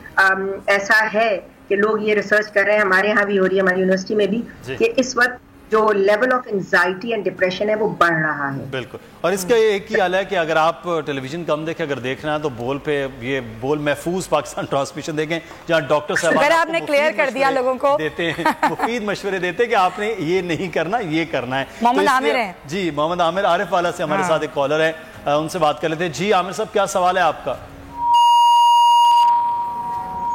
ऐसा है कि लोग ये रिसर्च कर रहे हैं, हमारे यहाँ भी हो रही है, हमारी यूनिवर्सिटी में भी, कि इस वक्त जो level of anxiety and depression है वो बढ़ रहा है। बिल्कुल। और इसका एक ही हाल है कि अगर आप टेलीविजन कम देखें, अगर देखना है तो बोल पे ये बोल महफूज पाकिस्तान ट्रांसमिशन देखें, जहाँ डॉक्टर साहब आपने क्लियर कर दिया लोगों को, देते हैं मुफीद मशवरे देते हैं कि आपने ये नहीं करना, ये करना है। मोहम्मद आमिर है जी, मोहम्मद आमिर आरिफ वाला से हमारे साथ एक कॉलर है, उनसे बात कर लेते हैं। जी आमिर साहब, क्या सवाल है आपका?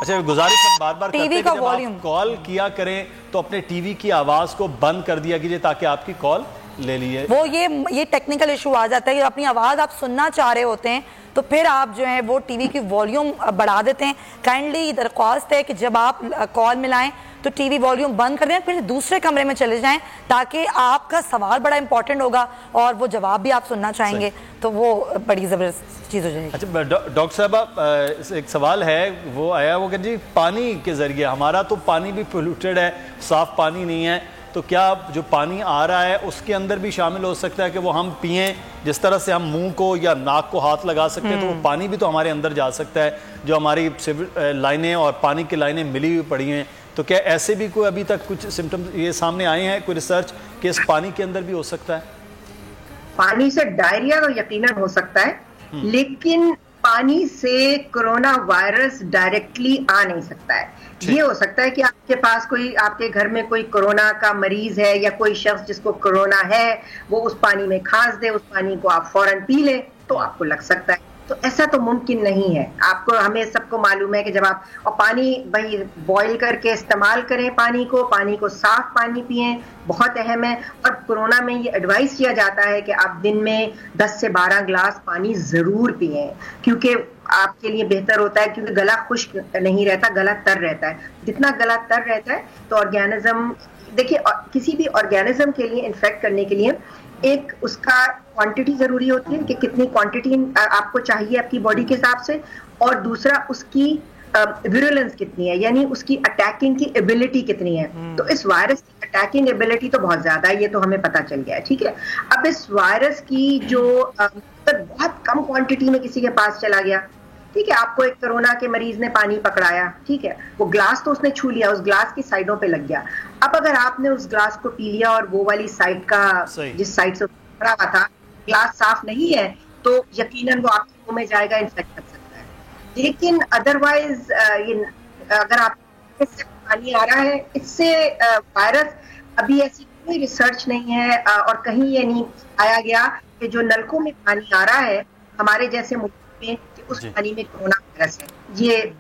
अच्छा, गुजारिश हम बार बार करते हैं कि जब आप कॉल किया करें तो अपने टीवी की आवाज को बंद कर दिया कीजिए ताकि आपकी कॉल ले लिए। वो ये टेक्निकल इशू आ जाता है कि अपनी आवाज आप सुनना चाह रहे होते हैं तो फिर आप जो है वो टीवी की वॉल्यूम बढ़ा देते हैं। काइंडली दरख्वास्त है कि जब आप कॉल मिलाएं तो टीवी वॉल्यूम बंद कर दें, फिर दूसरे कमरे में चले जाएं ताकि आपका सवाल बड़ा इंपॉर्टेंट होगा और वो जवाब भी आप सुनना चाहेंगे, तो वो बड़ी ज़बरदस्त चीज़ हो जाएगी। अच्छा डॉक्टर साहब, एक सवाल है वो आया, वो कहते जी पानी के ज़रिए, हमारा तो पानी भी पोल्यूटेड है, साफ़ पानी नहीं है, तो क्या जो पानी आ रहा है उसके अंदर भी शामिल हो सकता है कि वो हम पिएं? जिस तरह से हम मुंह को या नाक को हाथ लगा सकते हैं तो वो पानी भी तो हमारे अंदर जा सकता है, जो हमारी लाइनें और पानी की लाइनें मिली हुई पड़ी हैं, तो क्या ऐसे भी कोई अभी तक कुछ सिम्टम्स ये सामने आए हैं, कोई रिसर्च कि इस पानी के अंदर भी हो सकता है? पानी से डायरिया तो यकीनन हो सकता है, लेकिन पानी से कोरोना वायरस डायरेक्टली आ नहीं सकता है। ये हो सकता है कि आपके पास कोई, आपके घर में कोई कोरोना का मरीज है या कोई शख्स जिसको कोरोना है, वो उस पानी में खांस दे, उस पानी को आप फौरन पी ले तो आपको लग सकता है। तो ऐसा तो मुमकिन नहीं है। आपको, हमें सबको मालूम है कि जब आप और पानी भाई बॉईल करके इस्तेमाल करें, पानी को साफ पानी पिएं, बहुत अहम है। और कोरोना में ये एडवाइस किया जाता है कि आप दिन में 10 से 12 गिलास पानी जरूर पिएं, क्योंकि आपके लिए बेहतर होता है, क्योंकि गला खुश्क नहीं रहता, गला तर रहता है। जितना गला तर रहता है तो ऑर्गेनिज्म, देखिए किसी भी ऑर्गेनिज्म के लिए इन्फेक्ट करने के लिए एक उसका क्वांटिटी जरूरी होती है कि कितनी क्वांटिटी आपको चाहिए आपकी बॉडी के हिसाब से, और दूसरा उसकी विरुलेंस कितनी है, यानी उसकी अटैकिंग की एबिलिटी कितनी है। तो इस वायरस की अटैकिंग एबिलिटी तो बहुत ज्यादा है, ये तो हमें पता चल गया है, ठीक है। अब इस वायरस की जो बहुत कम क्वांटिटी में किसी के पास चला गया, ठीक है, आपको एक कोरोना के मरीज ने पानी पकड़ाया, ठीक है, वो ग्लास तो उसने छू लिया, उस ग्लास की साइडों पे लग गया। अब अगर आपने उस ग्लास को पी लिया और वो वाली साइड का, जिस साइड से पकड़ा हुआ था, ग्लास साफ नहीं है, तो यकीनन वो आपके मुंह में जाएगा, इन्फेक्ट कर सकता है। लेकिन अदरवाइज ये अगर आप इससे पानी आ रहा है, इससे वायरस, अभी ऐसी कोई रिसर्च नहीं है और कहीं ये नहीं आया गया कि जो नलकों में पानी आ रहा है हमारे जैसे मुल्क में, उस पानी में कोरोना वायरस है। ये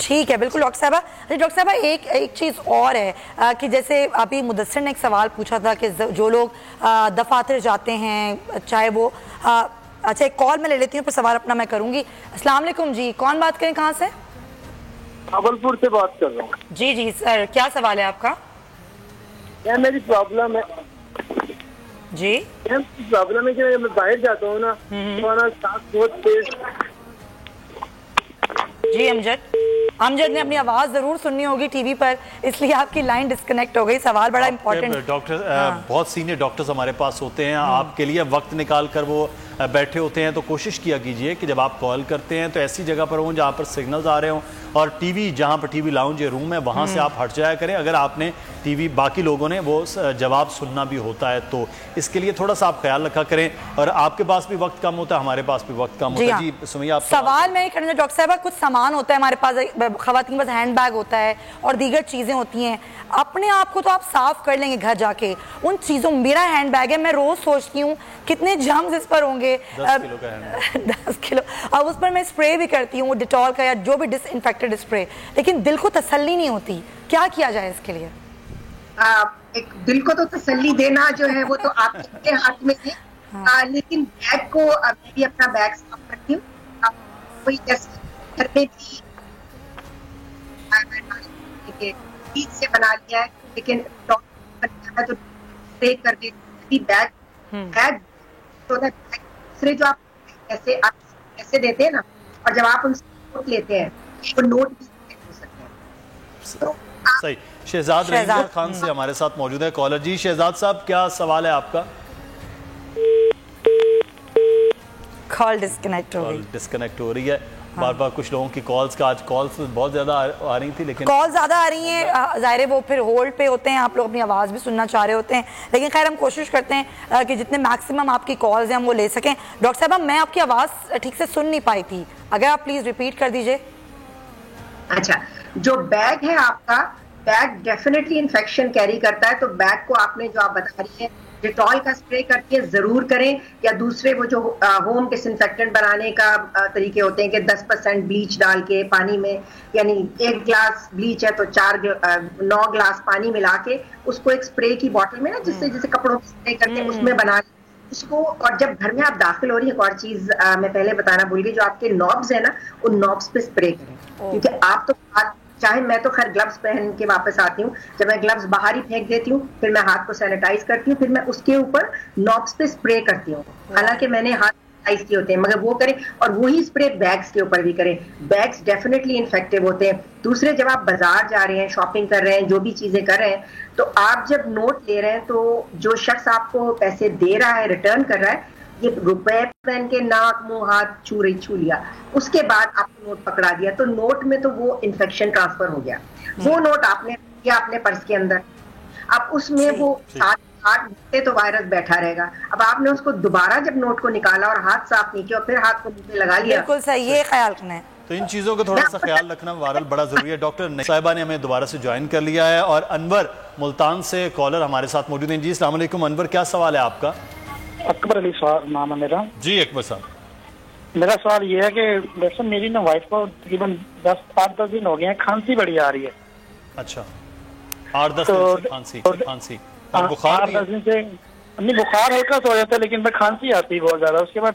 ठीक है, बिल्कुल डॉक्टर साहबा। डॉक्टर साहबा, एक चीज़ और है कि जैसे अभी मुदस्सिर ने एक सवाल पूछा था कि जो लोग दफातर जाते हैं, चाहे वो अच्छा एक कॉल में ले लेती हूँ, फिर सवाल अपना मैं करूँगी। अस्सलाम वालेकुम जी, कौन बात करें, कहाँ से? भावलपुर से बात कर रहा हूँ। जी जी सर, क्या सवाल है आपका? क्या मेरी प्रॉब्लम है जी? प्रॉब्लम है कि मैं बाहर जाता हूँ ना, तो सांस बहुत तेज। जी अमजद ने अपनी आवाज जरूर सुननी होगी टीवी पर, इसलिए आपकी लाइन डिस्कनेक्ट हो गई। सवाल बड़ा इंपॉर्टेंट। डॉक्टर बहुत सीनियर डॉक्टर्स हमारे पास होते हैं, आपके लिए वक्त निकाल कर वो बैठे होते हैं तो कोशिश किया कीजिए कि जब आप कॉल करते हैं तो ऐसी जगह पर हों जहाँ पर सिग्नल्स आ रहे हों, और टीवी जहाँ पर टीवी लाउंज या रूम है वहाँ से आप हट जाया करें। अगर आपने टीवी बाकी लोगों ने वो जवाब सुनना भी होता है तो इसके लिए थोड़ा सा आप ख्याल रखा करें। और आपके पास भी वक्त कम होता है, हमारे पास भी वक्त कम होता है। जी सुमैया, आप सवाल मैं करना डॉक्टर साहब, कुछ सामान होता है हमारे पास, खवातीन पास हैंड बैग होता है और दीगर चीजें होती हैं, अपने आप को तो आप साफ कर लेंगे घर जाके उन चीजों, मेरा हैंड बैग है, मैं रोज सोचती हूँ कितने जर्म्स इस पर होंगे, 10 किलो का हैंड 10 किलो, अब उस पर मैं स्प्रे भी करती हूँ डिटॉल का या जो भी डिसइंफेक्टेड स्प्रे, लेकिन दिल को तसल्ली नहीं होती, क्या किया जाए इसके लिए? एक दिल को तो तसल्ली देना जो है वो तो आपके हाथ में है, लेकिन बैग को मैं भी अपना बैग साफ करती हूँ, कोई जैसे घर में भी बीज से बना लिया है, लेकिन तो स्प्रे कर देती बैग तो दूसरे जो आप ऐसे देते हैं ना, और जब आप उनसे नोट लेते हैं वो नोट भी हो सकते हैं। तो सही। शहजाद रहीम खान से हमारे साथ मौजूद है कॉलर। जी शहजाद साहब, क्या सवाल है आपका? कॉल डिस्कनेक्ट हो रही है। बार बार कुछ लोगों की कॉल्स का, आज कॉल्स बहुत ज्यादा आ रही थी, लेकिन कॉल ज्यादा आ रही हैं, जाहिर है वो फिर होल्ड पे होते हैं, आप लोग अपनी आवाज भी सुनना चाह रहे होते हैं, लेकिन खैर हम कोशिश करते हैं कि जितने मैक्सिमम आपकी कॉल्स हैं हम वो ले सकें। डॉक्टर साहब, मैं आपकी आवाज ठीक से सुन नहीं पाई थी, अगर आप प्लीज रिपीट कर दीजिए। अच्छा, जो बैग है आपका, बैग डेफिनेटली इन्फेक्शन कैरी करता है, तो बैग को आपने जो आप बता रही है डिटॉल का स्प्रे करके जरूर करें, या दूसरे वो जो होम डिसइंफेक्टेंट बनाने का तरीके होते हैं कि 10% ब्लीच डाल के पानी में, यानी 1 ग्लास ब्लीच है तो 9 ग्लास पानी मिला के उसको एक स्प्रे की बोतल में ना, जिससे जैसे कपड़ों की स्प्रे करते हैं उसमें बना उसको, और जब घर में आप दाखिल हो रही है, एक और चीज मैं पहले बताना भूल गई, जो आपके नॉब्स है ना उन नॉब्स पे स्प्रे करें, क्योंकि आप तो चाहे, मैं तो खैर ग्लव्स पहन के वापस आती हूँ, जब मैं ग्लव्स बाहर ही फेंक देती हूँ, फिर मैं हाथ को सैनिटाइज करती हूँ, फिर मैं उसके ऊपर नॉब्स पे स्प्रे करती हूँ, हालांकि मैंने हाथ सैनिटाइज किए होते हैं, मगर वो करें, और वही स्प्रे बैग्स के ऊपर भी करें। बैग्स डेफिनेटली इन्फेक्टिव होते हैं। दूसरे, जब आप बाजार जा रहे हैं, शॉपिंग कर रहे हैं, जो भी चीजें कर रहे हैं, तो आप जब नोट ले रहे हैं तो जो शख्स आपको पैसे दे रहा है, रिटर्न कर रहा है, ये रुपए पहन के नाक मुंह हाथ छू लिया, उसके बाद आपको नोट पकड़ा दिया, तो नोट में तो वो इन्फेक्शन ट्रांसफर हो गया। वो नोट आपने किया अपने पर्स के अंदर, अब उसमें वो 7-8 घंटे तो वायरस बैठा रहेगा। अब आपने उसको दोबारा जब नोट को निकाला और हाथ साफ नहीं किया और फिर हाथ को मुंह पे लगा लिया, बिल्कुल सही, ये ख्याल रखना है। तो इन चीज़ों का थोड़ा सा ख्याल रखना वायरल बड़ा ज़रूरी है। डॉक्टर साहिबा ने हमें दोबारा से ज्वाइन कर लिया है, और अनवर मुल्तान से कॉलर हमारे साथ मौजूद हैं। जी अस्सलाम वालेकुम अनवर, क्या सवाल है आपका? अकबर अली नाम है मेरा। जी अकबर साहब, मेरा सवाल ये है कि वैसे मेरी ना वाइफ को तकरीबन 8-10 दिन हो गए हैं, खांसी बड़ी आ रही है। अच्छा, 8-10 दिन से खांसी और बुखार? 8-10 दिन से नहीं, बुखार हल्का सा हो जाता है, लेकिन मैं खांसी आती है बहुत ज्यादा, उसके बाद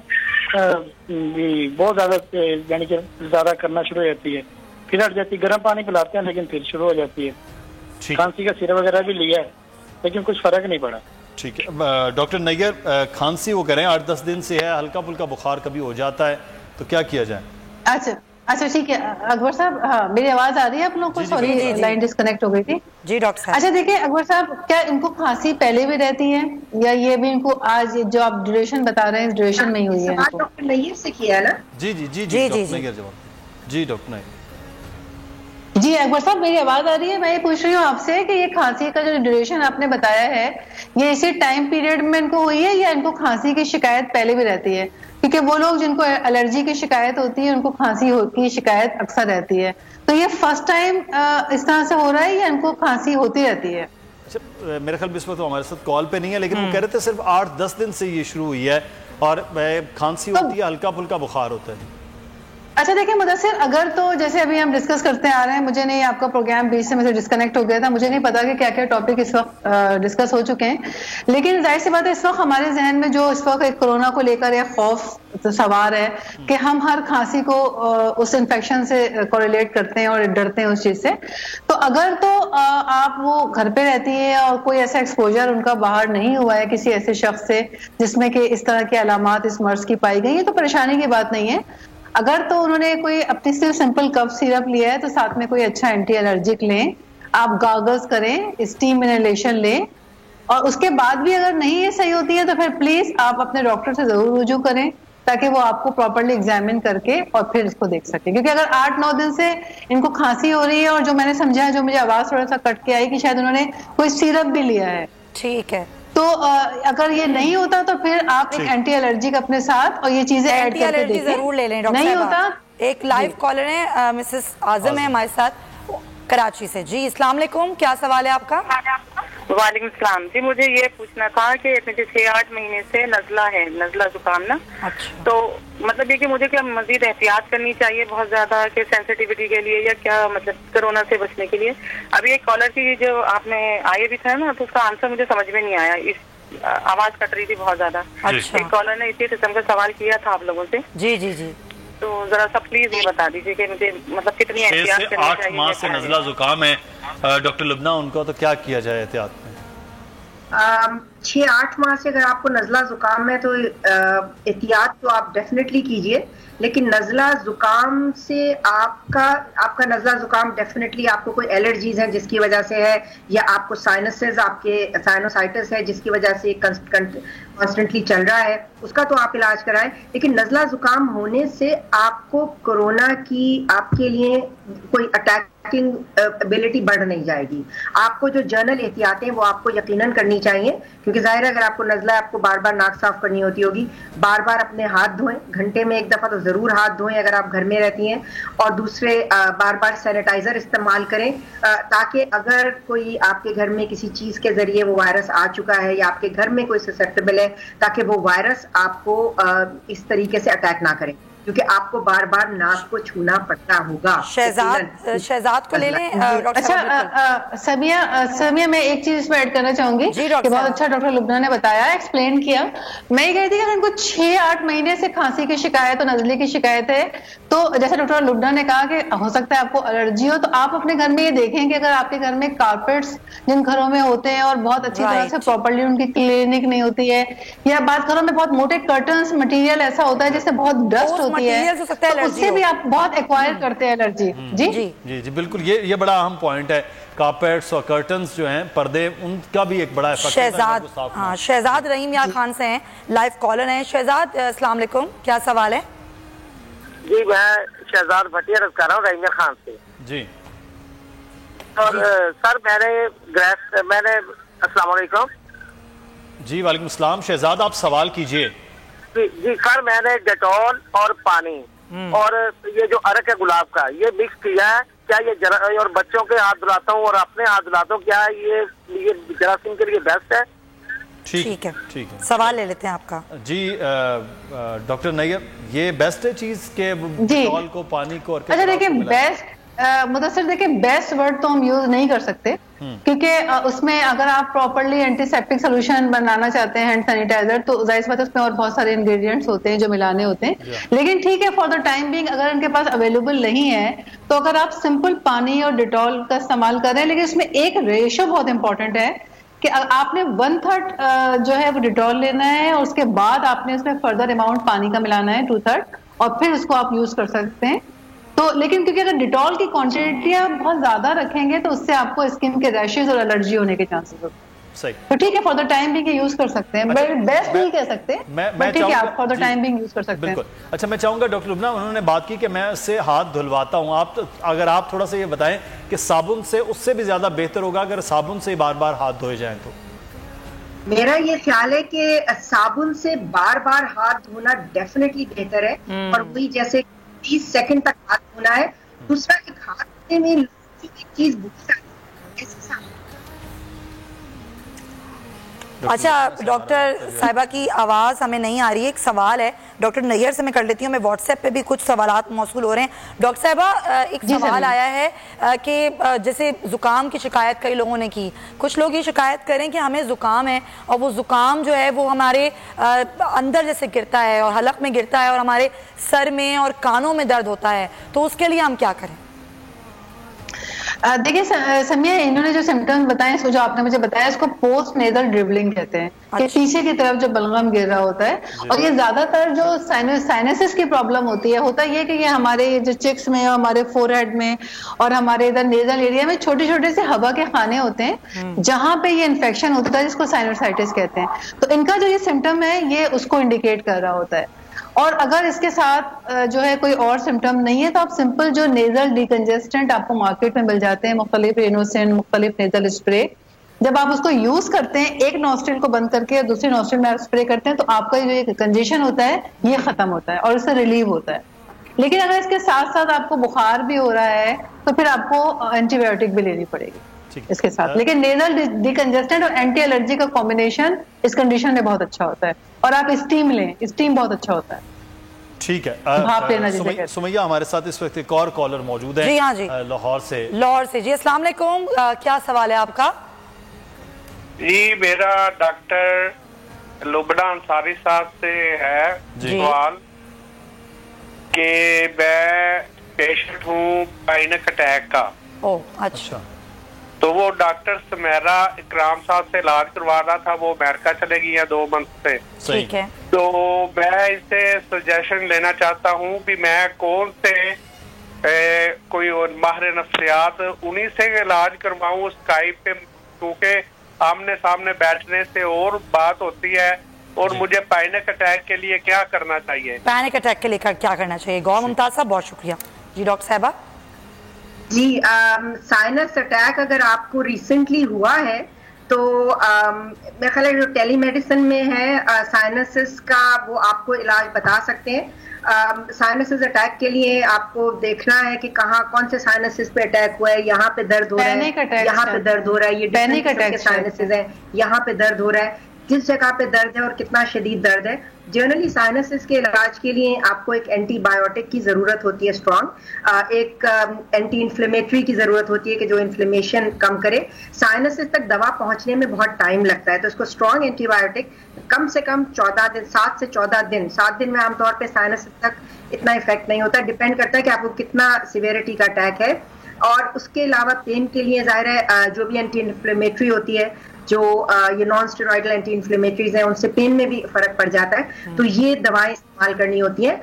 बहुत ज्यादा यानी कि ज्यादा करना शुरू हो जाती है, फिर हट जाती है, गर्म पानी पिलाते हैं लेकिन फिर शुरू हो जाती है। खांसी का सिरप वगैरह भी लिया है लेकिन कुछ फर्क नहीं पड़ा। ठीक है डॉक्टर नैयर, खांसी वो करें 8-10 दिन से है, हल्का फुल्का बुखार कभी हो जाता है, तो क्या किया जाए? अच्छा ठीक है अकबर साहब, हाँ मेरी आवाज आ रही है आप लोगों को? सॉरी लाइन डिस्कनेक्ट हो गई थी। जी डॉक्टर साहब। अच्छा देखिए अकबर साहब, क्या इनको खांसी पहले भी रहती है या ये भी इनको आज जो आप ड्यूरेशन बता रहे हैं ड्यूरेशन में ही हुई है? डॉक्टर नैयर से किया है ना? जी डॉक्टर नैयर। जी अकबर साहब, मेरी आवाज आ रही है? मैं ये पूछ रही हूँ आपसे कि ये खांसी का जो ड्यूरेशन आपने बताया है, ये इसी टाइम पीरियड में इनको हुई है या इनको खांसी की शिकायत पहले भी रहती है? क्योंकि वो लोग जिनको एलर्जी की शिकायत होती है उनको खांसी की शिकायत अक्सर रहती है, तो ये फर्स्ट टाइम इस तरह से हो रहा है या इनको खांसी होती रहती है? अच्छा, मेरे ख्याल इस वक्त तो हमारे साथ कॉल पे नहीं है, लेकिन वो कह रहे थे सिर्फ 8-10 दिन से ये शुरू हुई है और खांसी होती है, हल्का फुल्का बुखार होता है। अच्छा देखिए मुदस्सिर, अगर तो जैसे अभी हम डिस्कस करते आ रहे हैं, मुझे नहीं, आपका प्रोग्राम बीच से मुझे डिस्कनेक्ट हो गया था, मुझे नहीं पता कि क्या क्या टॉपिक इस वक्त डिस्कस हो चुके हैं, लेकिन जाहिर सी बात है इस वक्त हमारे जहन में जो इस वक्त एक कोरोना को लेकर एक खौफ तो सवार है कि हम हर खांसी को उस इन्फेक्शन से कोरिलेट करते हैं और डरते हैं उस चीज से। तो अगर तो आप वो घर पे रहती है और कोई ऐसा एक्सपोजर उनका बाहर नहीं हुआ है किसी ऐसे शख्स से जिसमें कि इस तरह की अलामात इस मर्ज की पाई गई है, तो परेशानी की बात नहीं है। अगर तो उन्होंने कोई अपनी सिर्फ सिंपल कफ सिरप लिया है तो साथ में कोई अच्छा एंटी एलर्जिक लें, आप गागल्स करें, स्टीम इनहेलेशन लें, और उसके बाद भी अगर नहीं ये सही होती है तो फिर प्लीज आप अपने डॉक्टर से जरूर रुजू करें ताकि वो आपको प्रॉपर्ली एग्जामिन करके और फिर इसको देख सके। क्योंकि अगर 8-9 दिन से इनको खांसी हो रही है और जो मैंने समझा है, जो मुझे आवाज थोड़ा सा कट के आई कि शायद उन्होंने कोई सिरप भी लिया है, ठीक है, तो अगर ये नहीं होता तो फिर आप एक एंटी एलर्जिक अपने साथ और ये चीजें ऐड करके देखें। जरूर ले लें डॉक्टर। नहीं होता। एक लाइव कॉलर है मिसेस आजम है हमारे साथ कराची से। जी अस्सलाम वालेकुम, क्या सवाल है आपका? वालेकुम सलाम जी, मुझे ये पूछना था कि मुझे 6-8 महीने से नज़ला है, नज़ला जुकाम ना। अच्छा। तो मतलब ये कि मुझे क्या मजीद एहतियात करनी चाहिए बहुत ज्यादा कि सेंसिटिविटी के लिए, या क्या मतलब कोरोना से बचने के लिए? अभी एक कॉलर की जो आपने आए भी था ना, तो उसका आंसर मुझे समझ में नहीं आया, इस आवाज कट रही थी बहुत ज्यादा। अच्छा। एक कॉलर ने इसी किस्म का सवाल किया था आप लोगों से। जी जी जी, तो जरा सा प्लीज ये बता दीजिए कि मुझे मतलब कितनी एहतियात करनी चाहिए। 6 से 8 माह से नज़ला जुकाम है डॉक्टर लुबना, उनको तो क्या किया जाए एहतियात में? 6-8 माह से अगर आपको नज़ला जुकाम है तो एहतियात तो आप डेफिनेटली कीजिए, लेकिन नज़ला जुकाम से आपका नज़ला जुकाम डेफिनेटली आपको कोई एलर्जीज है जिसकी वजह से है, या आपको साइनसेस, आपके साइनोसाइटिस है जिसकी वजह से कॉन्स्टेंटली चल रहा है, उसका तो आप इलाज कराएं। लेकिन नज़ला जुकाम होने से आपको कोरोना की आपके लिए कोई अटैकिंग एबिलिटी बढ़ नहीं जाएगी। आपको जो जर्नल एहतियातें वो आपको यकीनन करनी चाहिए, क्योंकि जाहिर है अगर आपको नज़ला है आपको बार बार नाक साफ करनी होगी, बार बार अपने हाथ धोएं, घंटे में 1 दफा तो जरूर हाथ धोएं अगर आप घर में रहती हैं, और दूसरे बार बार सैनिटाइजर इस्तेमाल करें, ताकि अगर कोई आपके घर में किसी चीज के जरिए वो वायरस आ चुका है या आपके घर में कोई ससेप्टेबल है, ताकि वो वायरस आपको इस तरीके से अटैक ना करे, क्योंकि आपको बार बार नाक को छूना पड़ता होगा। शहजाद को ले लें। अच्छा समिया मैं एक चीज इसमें ऐड करना चाहूंगी कि बहुत अच्छा डॉक्टर लुबना ने बताया, एक्सप्लेन किया। मैं ये कह रही थी कि अगर इनको 6-8 महीने से खांसी की शिकायत और नजले की शिकायत है, तो जैसे डॉक्टर लुबना ने कहा कि हो सकता है आपको एलर्जी हो, तो आप अपने घर में ये देखें कि अगर आपके घर में कारपेट्स जिन घरों में होते हैं और बहुत अच्छी तरह से प्रॉपर्ली उनकी क्लीनिंग नहीं होती है, या बाद घरों में बहुत मोटे कर्टन्स मटेरियल ऐसा होता है जिससे बहुत डस्ट होती है, तो उससे भी आप बहुत एक्वायर करते हैं एलर्जी। जी जी जी बिल्कुल, ये बड़ा अहम पॉइंट है। कारपेट्स और कर्टन्स जो हैं, पर्दे, उनका भी एक बड़ा इफेक्ट है। हाँ, शहजाद रहीम यार खान से हैं, लाइव कॉलर हैं। शहजाद अस्सलाम वालेकुम, क्या सवाल है? जी मैं शहजाद भटिया रज कर रहा हूँ रहीम खान से। जी और सर मैंने अस्सलाम वालेकुम। जी वालेकुम सलाम। शहजाद आप सवाल कीजिए। जी सर, मैंने डेटॉल और पानी और ये जो अरक है गुलाब का, ये मिक्स किया है, क्या ये और बच्चों के हाथ धुलाता हूँ और अपने हाथ धुलाता हूँ, क्या ये जरासीम के लिए बेस्ट है? ठीक है, सवाल ले लेते हैं आपका। जी डॉक्टर नैयर, ये बेस्ट है चीज के डेटॉल को, पानी को और अच्छा देखिए बेस्ट मुदस्सिर, देखिए बेस्ट वर्ड तो हम यूज नहीं कर सकते, क्योंकि उसमें अगर आप प्रॉपर्ली एंटीसेप्टिक सोल्यूशन बनाना चाहते हैं, हैंड सैनिटाइजर, तो जाहिर बात है उसमें और बहुत सारे इंग्रेडिएंट्स होते हैं जो मिलाने होते हैं। लेकिन ठीक है, फॉर द टाइम बीइंग अगर उनके पास अवेलेबल नहीं है तो अगर आप सिंपल पानी और डिटॉल का इस्तेमाल करें, लेकिन इसमें एक रेशो बहुत इंपॉर्टेंट है कि आपने 1/3 जो है वो डिटॉल लेना है और उसके बाद आपने उसमें फर्दर अमाउंट पानी का मिलाना है 2/3, और फिर उसको आप यूज कर सकते हैं। तो लेकिन क्योंकि अगर डिटॉल की क्वांटिटी आप बहुत ज्यादा रखेंगे तो उससे आपको स्किन के रैशेज और एलर्जी होने के चांसेस होते हैं। सही, तो ठीक है, for the time being use कर सकते हैं, बेस्ट नहीं कह सकते, ठीक है आप for the time being use कर सकते हैं। अच्छा, मैं चाहूंगा डॉक्टर लुबना, उन्होंने बात की कि मैं उससे हाथ धुलवाता हूँ, अगर आप थोड़ा सा ये बताएं कि साबुन से उससे भी ज्यादा बेहतर होगा अगर साबुन से बार बार हाथ धोए जाए तो? मेरा ये ख्याल है कि साबुन से बार बार हाथ धोना डेफिनेटली बेहतर है, और वही जैसे 30 सेकंड तक हाथ धोना है। दूसरा, एक हाथ धोने में चीज अच्छा डॉक्टर साहिबा की आवाज़ हमें नहीं आ रही है, एक सवाल है डॉक्टर नैयर से मैं कर लेती हूँ। मैं व्हाट्सएप पे भी कुछ सवालात मौसूल हो रहे हैं। डॉक्टर साहिबा एक सवाल आया है कि जैसे ज़ुकाम की शिकायत कई लोगों ने की, कुछ लोग ये शिकायत करें कि हमें ज़ुकाम है और वो ज़ुकाम जो है वो हमारे अंदर जैसे गिरता है और हलक में गिरता है और हमारे सर में और कानों में दर्द होता है, तो उसके लिए हम क्या करें? देखिए समिया, इन्होंने जो सिम्टम्स बताए, जो आपने मुझे बताया, इसको पोस्ट नेजल ड्रिबलिंग कहते हैं कि पीछे की तरफ जो बलगम गिर रहा होता है। और ये ज्यादातर जो साइनसिस की प्रॉब्लम होती है, होता ये कि ये हमारे जो चिक्स में, हमारे फोरहेड में और हमारे इधर नेजल एरिया में छोटे छोटे से हवा के खाने होते हैं जहां पे ये इन्फेक्शन होता है, जिसको साइनोसाइटिस कहते हैं। तो इनका जो ये सिम्टम है ये उसको इंडिकेट कर रहा होता है। और अगर इसके साथ जो है कोई और सिम्टम नहीं है तो आप सिंपल जो नेजल डिकंजेस्टेंट आपको मार्केट में मिल जाते हैं, मुख्तलिफ इनोसेंट, मुख्तलिफ नेजल स्प्रे, जब आप उसको यूज करते हैं एक नॉस्ट्रिल को बंद करके और दूसरी नॉस्ट्रिल में आप स्प्रे करते हैं तो आपका जो ये कंजेशन होता है ये खत्म होता है और इससे रिलीव होता है। लेकिन अगर इसके साथ साथ आपको बुखार भी हो रहा है तो फिर आपको एंटीबायोटिक भी लेनी पड़ेगी इसके साथ। लेकिन नेजल डिकंजेस्टेंट और एंटी एलर्जी का कॉम्बिनेशन इस कंडीशन में बहुत अच्छा होता है। और आप स्टीम लें, स्टीम बहुत अच्छा होता है। ठीक है। सुमैया हमारे साथ इस वक्त एक और कॉलर मौजूद है। जी हाँ जी, लाहौर से। लाहौर से जी, अस्सलाम वालेकुम, क्या सवाल है आपका? जी मेरा डॉक्टर लुबना अंसारी साहब से है सवाल कि मैं पेशेंट हूँ पैनिक अटैक का। ओह अच्छा। तो वो डॉक्टर सुमेरा इकराम साहब से इलाज करवा रहा था, वो अमेरिका चले गई है 2 मंथ से। ठीक है। तो मैं इससे सजेशन लेना चाहता हूँ कि मैं कौन से कोई माहिर नफ्सियात उन्हीं से इलाज करवाऊँ स्काइप पे, क्योंकि आमने सामने बैठने से और बात होती है। और मुझे पैनिक अटैक के लिए क्या करना चाहिए? पैनिक अटैक के लिए क्या करना चाहिए? गौर मुमताज साहब बहुत शुक्रिया। जी डॉक्टर साहबा। जी साइनस अटैक अगर आपको रिसेंटली हुआ है तो मेरा ख्याल है जो टेलीमेडिसिन में है साइनसिस का वो आपको इलाज बता सकते हैं। साइनसिस अटैक के लिए आपको देखना है कि कहाँ कौन से साइनसिस पे अटैक हुआ है, यहाँ पे दर्द हो रहा है, यहाँ पे दर्द हो रहा है, ये पैनिक अटैक साइनसिस है, यहाँ पे दर्द हो रहा है, किस जगह पे दर्द है और कितना शदीद दर्द है। जनरली साइनसिस के इलाज के लिए आपको एक एंटीबायोटिक की जरूरत होती है स्ट्रॉन्ग, एक एंटी इन्फ्लेमेटरी की जरूरत होती है कि जो इन्फ्लेमेशन कम करे। साइनसिस तक दवा पहुंचने में बहुत टाइम लगता है, तो इसको स्ट्रॉन्ग एंटीबायोटिक कम से कम 14 दिन, 7 से 14 दिन, 7 दिन में आमतौर पर साइनसिस तक इतना इफेक्ट नहीं होता। डिपेंड करता है कि आपको कितना सिवियरिटी का अटैक है। और उसके अलावा पेन के लिए जाहिर है जो भी एंटी इन्फ्लेमेटरी होती है, जो ये नॉन स्टेरॉइडल एंटी इन्फ्लेमेटरीज हैं, उनसे पेन में भी फर्क पड़ जाता है। तो ये दवाएं इस्तेमाल करनी होती है।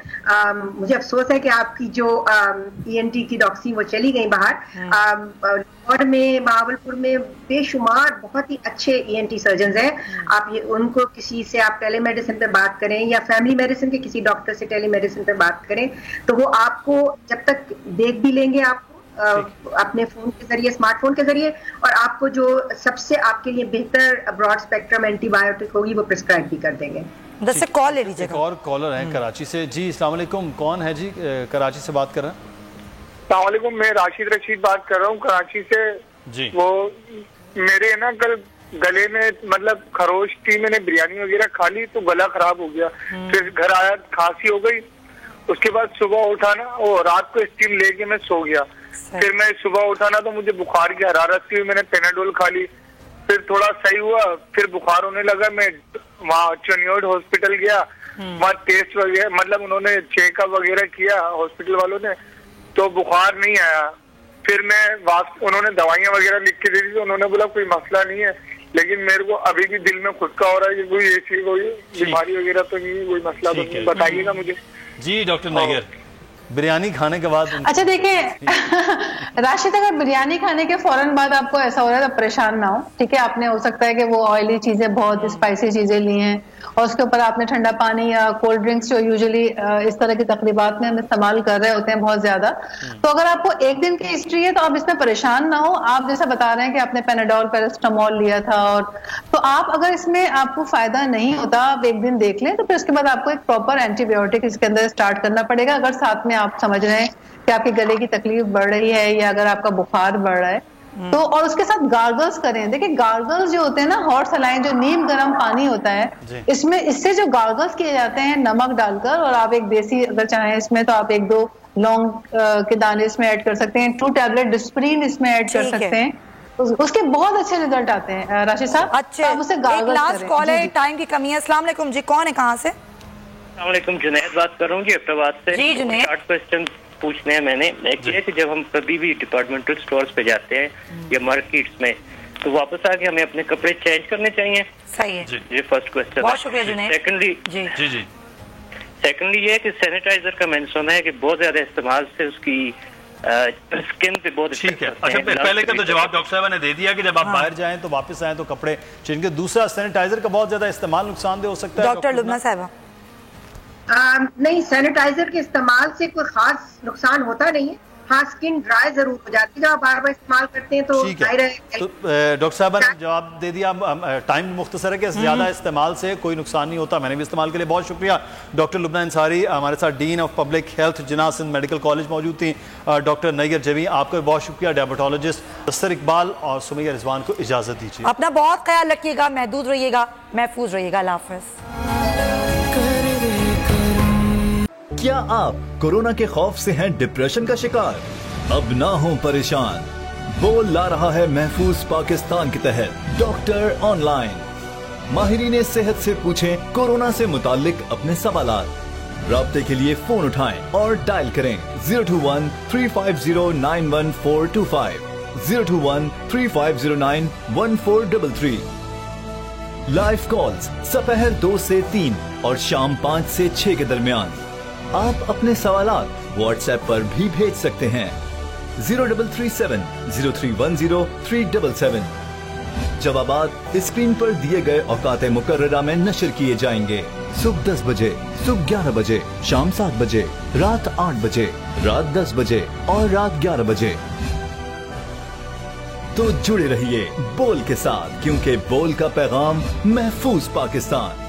मुझे अफसोस है कि आपकी जो ENT की डॉक्सी वो चली गई बाहर। और में बहावलपुर में बेशुमार बहुत ही अच्छे ENT सर्जन हैं। आप ये उनको किसी से आप टेलीमेडिसिन पे बात करें या फैमिली मेडिसिन के किसी डॉक्टर से टेलीमेडिसिन पे बात करें तो वो आपको जब तक देख भी लेंगे आपको अपने फोन के जरिए, स्मार्टफोन के जरिए, और आपको जो सबसे आपके लिए बेहतर ब्रॉड स्पेक्ट्रम एंटीबायोटिक होगी वो प्रिस्क्राइब भी कर देंगे। दस से कॉल ले लीजिएगा। एक और कॉलर है कराची से। जी अस्सलाम वालेकुम, कौन है जी? कराची से बात कर रहे हैं। अस्सलाम वालेकुम, मैं राशिद रशीद बात कर रहा हूँ कराची से। जी वो मेरे ना कल गले में मतलब खरोश थी, मैंने बिरयानी वगैरह खा ली तो गला खराब हो गया। फिर घर आया, खांसी हो गई। उसके बाद सुबह उठा ना, वो रात को स्टीम लेके मैं सो गया। फिर मैं सुबह उठा ना तो मुझे बुखार की हरारत थी, मैंने पेनाडोल खा ली। फिर थोड़ा सही हुआ, फिर बुखार होने लगा। मैं वहाँ चनियोड हॉस्पिटल गया, वहाँ टेस्ट वगैरह मतलब उन्होंने चेकअप वगैरह किया हॉस्पिटल वालों ने, तो बुखार नहीं आया। फिर मैं उन्होंने दवाइयाँ वगैरह लिख के दे दी, तो उन्होंने बोला कोई मसला नहीं है, लेकिन मेरे को अभी भी दिल में खुदका हो रहा है कि कोई ऐसी कोई बीमारी वगैरह तो नहीं, कोई मसला तो नहीं, बताइएगा मुझे। जी डॉक्टर नागर, बिरयानी खाने के बाद अच्छा देखिए राशिद, अगर बिरयानी खाने के फौरन बाद आपको ऐसा हो रहा है तो परेशान ना हो, ठीक है। आपने हो सकता है कि वो ऑयली चीजें, बहुत स्पाइसी चीजें ली हैं और उसके ऊपर आपने ठंडा पानी या कोल्ड ड्रिंक्स जो यूजुअली इस तरह की तकरीबात में हम इस्तेमाल कर रहे होते हैं बहुत ज्यादा। तो अगर आपको एक दिन की हिस्ट्री है तो आप इसमें परेशान ना हो। आप जैसा बता रहे हैं कि आपने पेनाडोल, पैरास्टामोल लिया था, और तो आप अगर इसमें आपको फायदा नहीं होता, आप एक दिन देख लें, तो फिर उसके बाद आपको एक प्रॉपर एंटीबायोटिक इसके अंदर स्टार्ट करना पड़ेगा। अगर साथ में आप समझ रहे हैं कि आपके गले की तकलीफ बढ़ रही है या अगर आपका बुखार बढ़ रहा है तो, और उसके साथ गार्गल्स करें। देखिए गार्गल्स जो होते हैं ना, हॉट सलाइन जो नीम गर्म पानी होता है, इसमें इससे जो गार्गल्स किए जाते हैं नमक डालकर, और आप एक देसी अगर चाहें इसमें तो आप 1-2 लौंग के दाने इसमें ऐड कर सकते हैं, 2 टैबलेट डिस्प्रिन इसमें ऐड कर सकते हैं, उसके बहुत अच्छे रिजल्ट आते हैं। राशिद साहब अच्छे, एक लास्ट कॉल है, टाइम की कमी है। अस्सलाम वालेकुम जी, कौन है, कहाँ से? जुनैद बात कर रहा हूँ जी, अहमदाबाद से। जी जुनैद। शॉर्ट क्वेश्चन पूछने हैं मैंने। एक ये कि जब हम कभी भी डिपार्टमेंटल स्टोर्स पे जाते हैं या मार्केट्स में, तो वापस आके हमें अपने कपड़े चेंज करने चाहिए। सही है, ये फर्स्ट क्वेश्चन। बहुत शुक्रिया जुनैद। सेकंडली ये कि सैनिटाइजर का मैंने सुना है कि बहुत ज्यादा इस्तेमाल से उसकी स्किन पे बहुत ठीक है। अच्छा, पहले का तो जवाब डॉक्टर साहब ने दे दिया कि जब आप बाहर जाएं तो वापस आएं तो कपड़े चेंज करें। दूसरा, सैनिटाइजर का बहुत ज्यादा इस्तेमाल नुकसानदेह हो सकता है। डॉक्टर लुबना साहिबा, नहीं, सैनिटाइजर के इस्तेमाल से कोई खास नुकसान होता नहीं है। हाँ, स्किन ड्राई जरूर हो जाती है जब आप बार बार इस्तेमाल करते हैं, तो जाहिर है। तो डॉक्टर साहब ने जवाब दे दिया। टाइम मुख्तसर है कि ज्यादा इस्तेमाल से कोई नुकसान नहीं होता। मैंने भी इस्तेमाल के लिए बहुत शुक्रिया। डॉक्टर लुबना अंसारी हमारे साथ dean of public health Jinnah Sindh medical college मौजूद थी। डॉक्टर नैयर जवी, आपका भी बहुत शुक्रिया। डायबिटोलॉजिस्ट दस्तर इकबाल और सुमैया रिजवान को इजाजत दीजिए। अपना बहुत ख्याल रखिएगा, महदूद रहिएगा, महफूज रहिएगा। अल्लाह हाफ़िज़। क्या आप कोरोना के खौफ से हैं डिप्रेशन का शिकार? अब ना हो परेशान, बोल ला रहा है महफूज पाकिस्तान के तहत डॉक्टर ऑनलाइन। माहिरीन सेहत से पूछें कोरोना से मुताल्लिक अपने सवालात। राब्ते के लिए फोन उठाएं और डायल करें 021-350-91425, 021-3509-1433। लाइव कॉल्स दोपहर 2 से 3 और शाम 5 से 6 के दरमियान। आप अपने सवालात व्हाट्सएप पर भी भेज सकते हैं 0337-0310-377। जवाबात स्क्रीन पर दिए गए औकात मुकर्ररा में नशर किए जाएंगे। सुबह 10 बजे, सुबह 11 बजे, शाम 7 बजे, रात 8 बजे, रात 10 बजे और रात 11 बजे। तो जुड़े रहिए बोल के साथ, क्योंकि बोल का पैगाम महफूज पाकिस्तान।